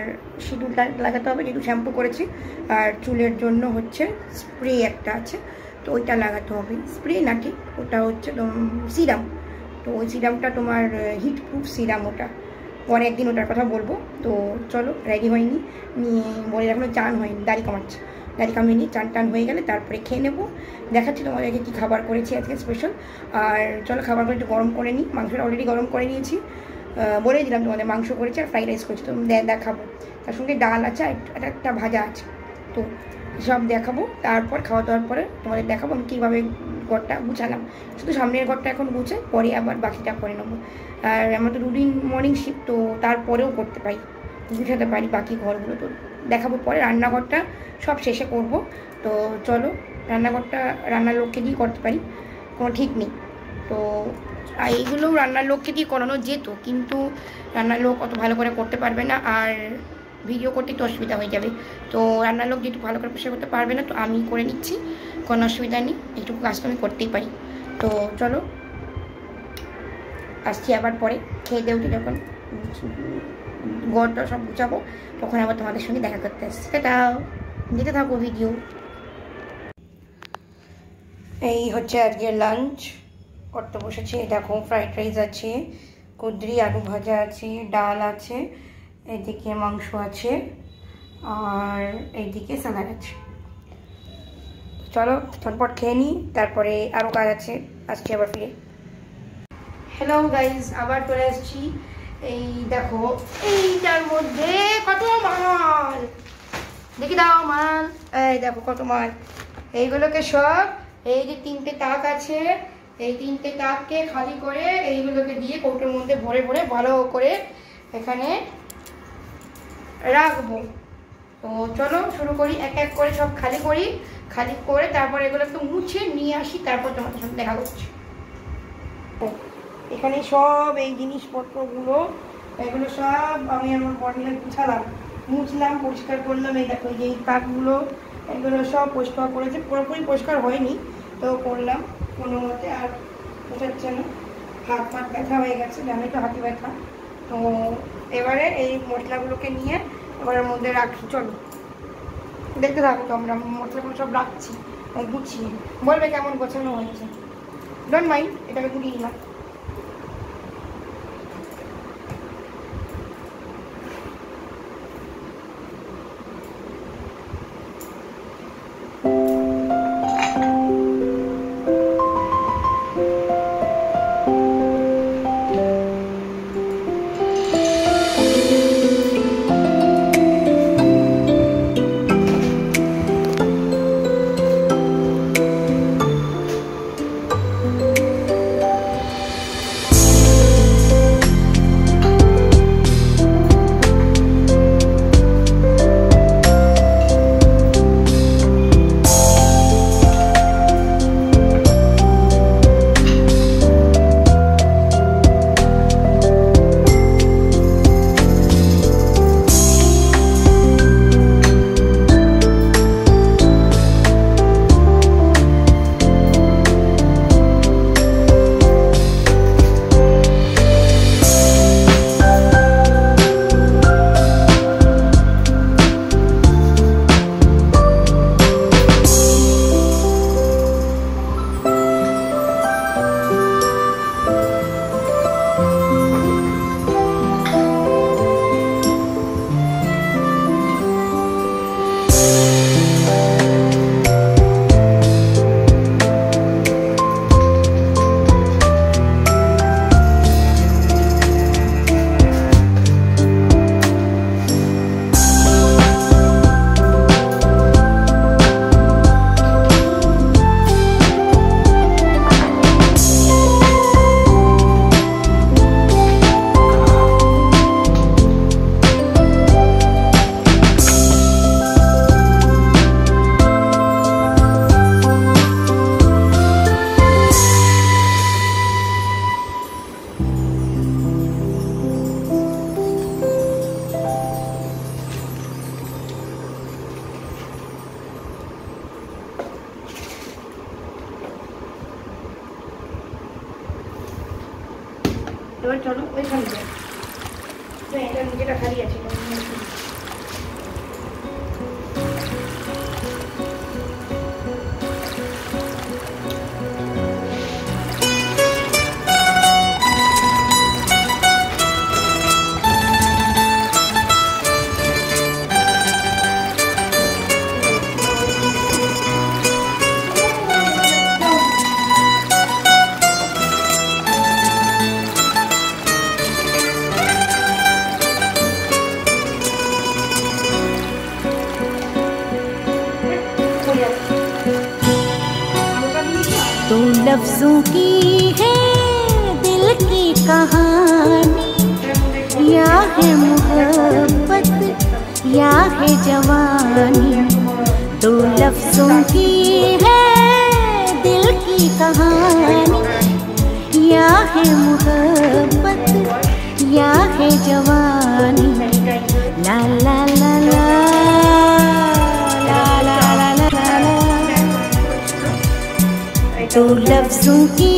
সিঁদুরটা লাগাতে হবে যেহেতু শ্যাম্পু করেছি। আর চুলের জন্য হচ্ছে স্প্রে একটা আছে, তো ওইটা লাগাতে হবে। স্প্রে না ঠিক, ওটা হচ্ছে সিরাম। তো ওই সিরামটা তোমার হিট প্রুফ সিরাম, ওটা পরে একদিন ওটার কথা বলবো। তো চলো রেডি হয়নি, নিয়ে বলে এখনো চান হয়নি, দাড়ি কামাচ্ছে, দাড়ি কামিয়ে নিই, চান টান হয়ে গেলে তারপরে খেয়ে নেবো। দেখাচ্ছি তোমাদেরকে কী খাবার করেছি আজকে স্পেশাল। আর চলো খাবারগুলো একটু গরম করে নিই, মাংসটা অলরেডি গরম করে নিয়েছি, বলেই দিলাম তোমাদের মাংস করেছি আর ফ্রাইড রাইস করেছি, তো দেখাবো। তার সঙ্গে ডাল আছে আর একটা ভাজা আছে, তো সব দেখাবো। তারপর খাওয়া দাওয়ার পরে তোমাদের দেখাবো আমি কীভাবে ঘরটা গুছালাম। শুধু সামনের ঘরটা এখন গুছে পরে আবার বাকিটা করে নেবো। আর আমার তো রুটিন মর্নিং শিফট, তো তারপরেও করতে পারি, গুছাতে পারি বাকি ঘরগুলো, তো দেখাবো পরে। রান্নাঘরটা সব শেষে করব। তো চলো, রান্নাঘরটা রান্নার লোককে দিয়ে করতে পারি, কোনো ঠিক নেই। তো এইগুলো রান্নার লোককে দিয়ে করানো যেত, কিন্তু রান্নার লোক অত ভালো করে করতে পারবে না, আর ভিডিও করতে একটু অসুবিধা হয়ে যাবে। তো রান্নার লোক যেহেতু ভালো করে পরিষ্কার করতে পারবে না, তো আমি করে নিচ্ছি, কোনো অসুবিধা নেই, এইটুকু কাজ তো আমি করতেই পারি। তো চলো আসছি আবার পরে, খেয়ে দিয়ে উঠে যখন ঘরটা সব গুছাবো তখন আবার তোমাদের সঙ্গে দেখা করতে আসছি। সেটা দেখতে থাকো ভিডিও। এই হচ্ছে আজকের লাঞ্চ করতে বসেছি। দেখো ফ্রাইড রাইস আছে, কুদরি আলু ভাজা আছে, ডাল আছে, এদিকে মাংস আছে, আর এইদিকে স্যালাড আছে। চলো ঝটপট খেয়ে নিই, তারপরে আরও কাজ আছে, আসছি আবার ফিরে। হ্যালো গাইজ, আবার চলে আসছি। এই দেখো এইটার মধ্যে কত মাল, দেখি দাও মাল, এই দেখো কত মাল। এইগুলোকে সব, এই যে 3টে তাক আছে, এই 3টে তাককে খালি করে এইগুলোকে দিয়ে কৌটোর মধ্যে ভরে ভরে ভালো করে এখানে রাখবো। তো চলো শুরু করি, এক এক করে সব খালি করি, খালি করে তারপর এগুলো একটু মুছে নিয়ে আসি, তারপর তোমাদের সাথে দেখা করছি। এখানে সব এই জিনিসপত্রগুলো এগুলো সব আমি আমার বর মিলে গুছালাম, মুছলাম, পরিষ্কার করলাম। এই দেখো এই তাকগুলো এগুলো সব পরিষ্কার করেছে, পুরোপুরি পরিষ্কার হয়নি তো করলাম কোনো মতে। আর বোঝাচ্ছে না, হাত পাত ব্যথা হয়ে গেছে, জানোই তো হাতে ব্যথা। তো এবারে এই মশলাগুলোকে নিয়ে এবারের মধ্যে রাখি, চলো দেখতে থাকো তোমরা। মশলাগুলো সব রাখছি গুছিয়ে, বলবে কেমন গোছানো হয়েছে। ডোন্ট মাইন্ড, এটাকে গুটিয়ে নিলাম। এবার চলো ওইখানে যাই, এটা নিজেটা খালি আছে। तो लफ्जों की है दिल की कहानी, या है मोहब्बत या है जवानी। तो लफ्जों की है दिल की कहानी, या है मोहब्बत या है जवानी। ला ला ला ला तो लफ्जों की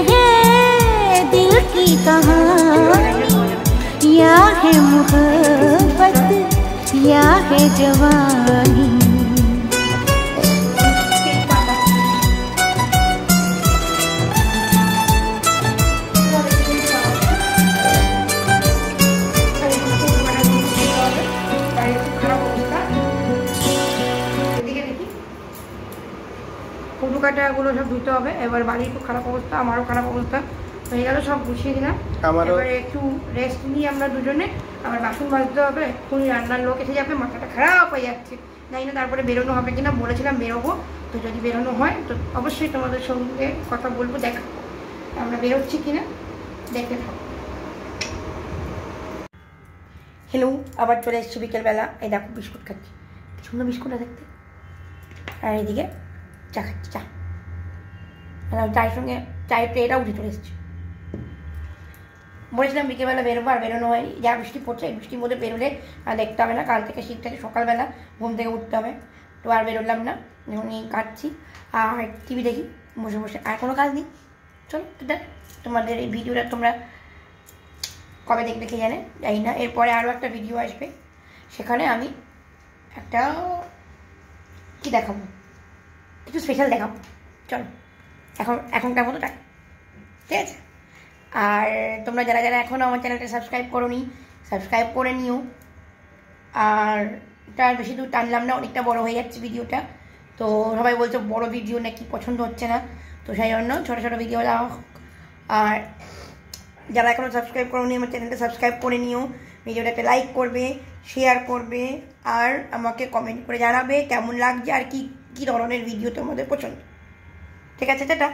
है दिल की कहानी, या है मोहब्बत या है जवानी। কুটু কাটাগুলো সব ধুতে হবে। এবার বাড়ির খুব খারাপ অবস্থা, আমারও খারাপ অবস্থা হয়ে গেল, সব গুছিয়ে দিলাম। এবার একটু রেস্ট নিয়ে আমরা দুজনে, আবার বাসন মাজতে হবে, এক্ষুনি রান্নার লোক এসে যাবে, মাথাটা খারাপ হয়ে যাচ্ছে। জানি না তারপরে বেরোনো হবে কিনা, বলেছিলাম বেরোবো, তো যদি বেরোনো হয় তো অবশ্যই তোমাদের সঙ্গে কথা বলবো, দেখাবো আমরা বেরোচ্ছি কিনা, দেখতে থাকো। হ্যালো, আবার চলে এসেছি বিকেলবেলা। এই দেখো বিস্কুট খাচ্ছি। সুন্দর বিস্কুটটা দেখতে। আর এইদিকে চা খাচ্ছি, চা। চায়ের সঙ্গে চায়ের ট্রেটাও উঠে চলে এসেছে। বলেছিলাম বিকেলবেলা বেরোবো, আর বেরোনো হয়নি। যা বৃষ্টি পড়ছে, এই বৃষ্টির মধ্যে বেরোলে আর দেখতে হবে না। কাল থেকে শীত থেকে সকালবেলা ঘুম থেকে উঠতে হবে, তো আর বেরোলাম না। এখন এই কাটছি আর টিভি দেখি বসে বসে, আর কোনো কাজ নেই। চলো এটা তোমাদের এই ভিডিওটা তোমরা কবে দেখে জানে জানি না। এরপরে আরও একটা ভিডিও আসবে, সেখানে আমি একটা কি দেখাবো, কিছু স্পেশাল দেখাবো। চলো এখনকার মতো টাকা, ঠিক আছে? আর তোমরা যারা যারা এখনও আমার চ্যানেলটা সাবস্ক্রাইব করোনি, সাবস্ক্রাইব করে নিও। আর এটা আর বেশি দূর টানলাম না, অনেকটা বড় হয়ে যাচ্ছে ভিডিওটা। তো সবাই বলছে বড় ভিডিও নাকি পছন্দ হচ্ছে না, তো সেই জন্য ছোটো ছোটো ভিডিও দেওয়া হোক। আর যারা এখনও সাবস্ক্রাইব করোনি আমার চ্যানেলটা সাবস্ক্রাইব করে নিও, ভিডিওটাকে লাইক করবে, শেয়ার করবে, আর আমাকে কমেন্ট করে জানাবে কেমন লাগছে আর কি কী ধরনের ভিডিও তোমাদের পছন্দ। ঠিক আছে, টাটা।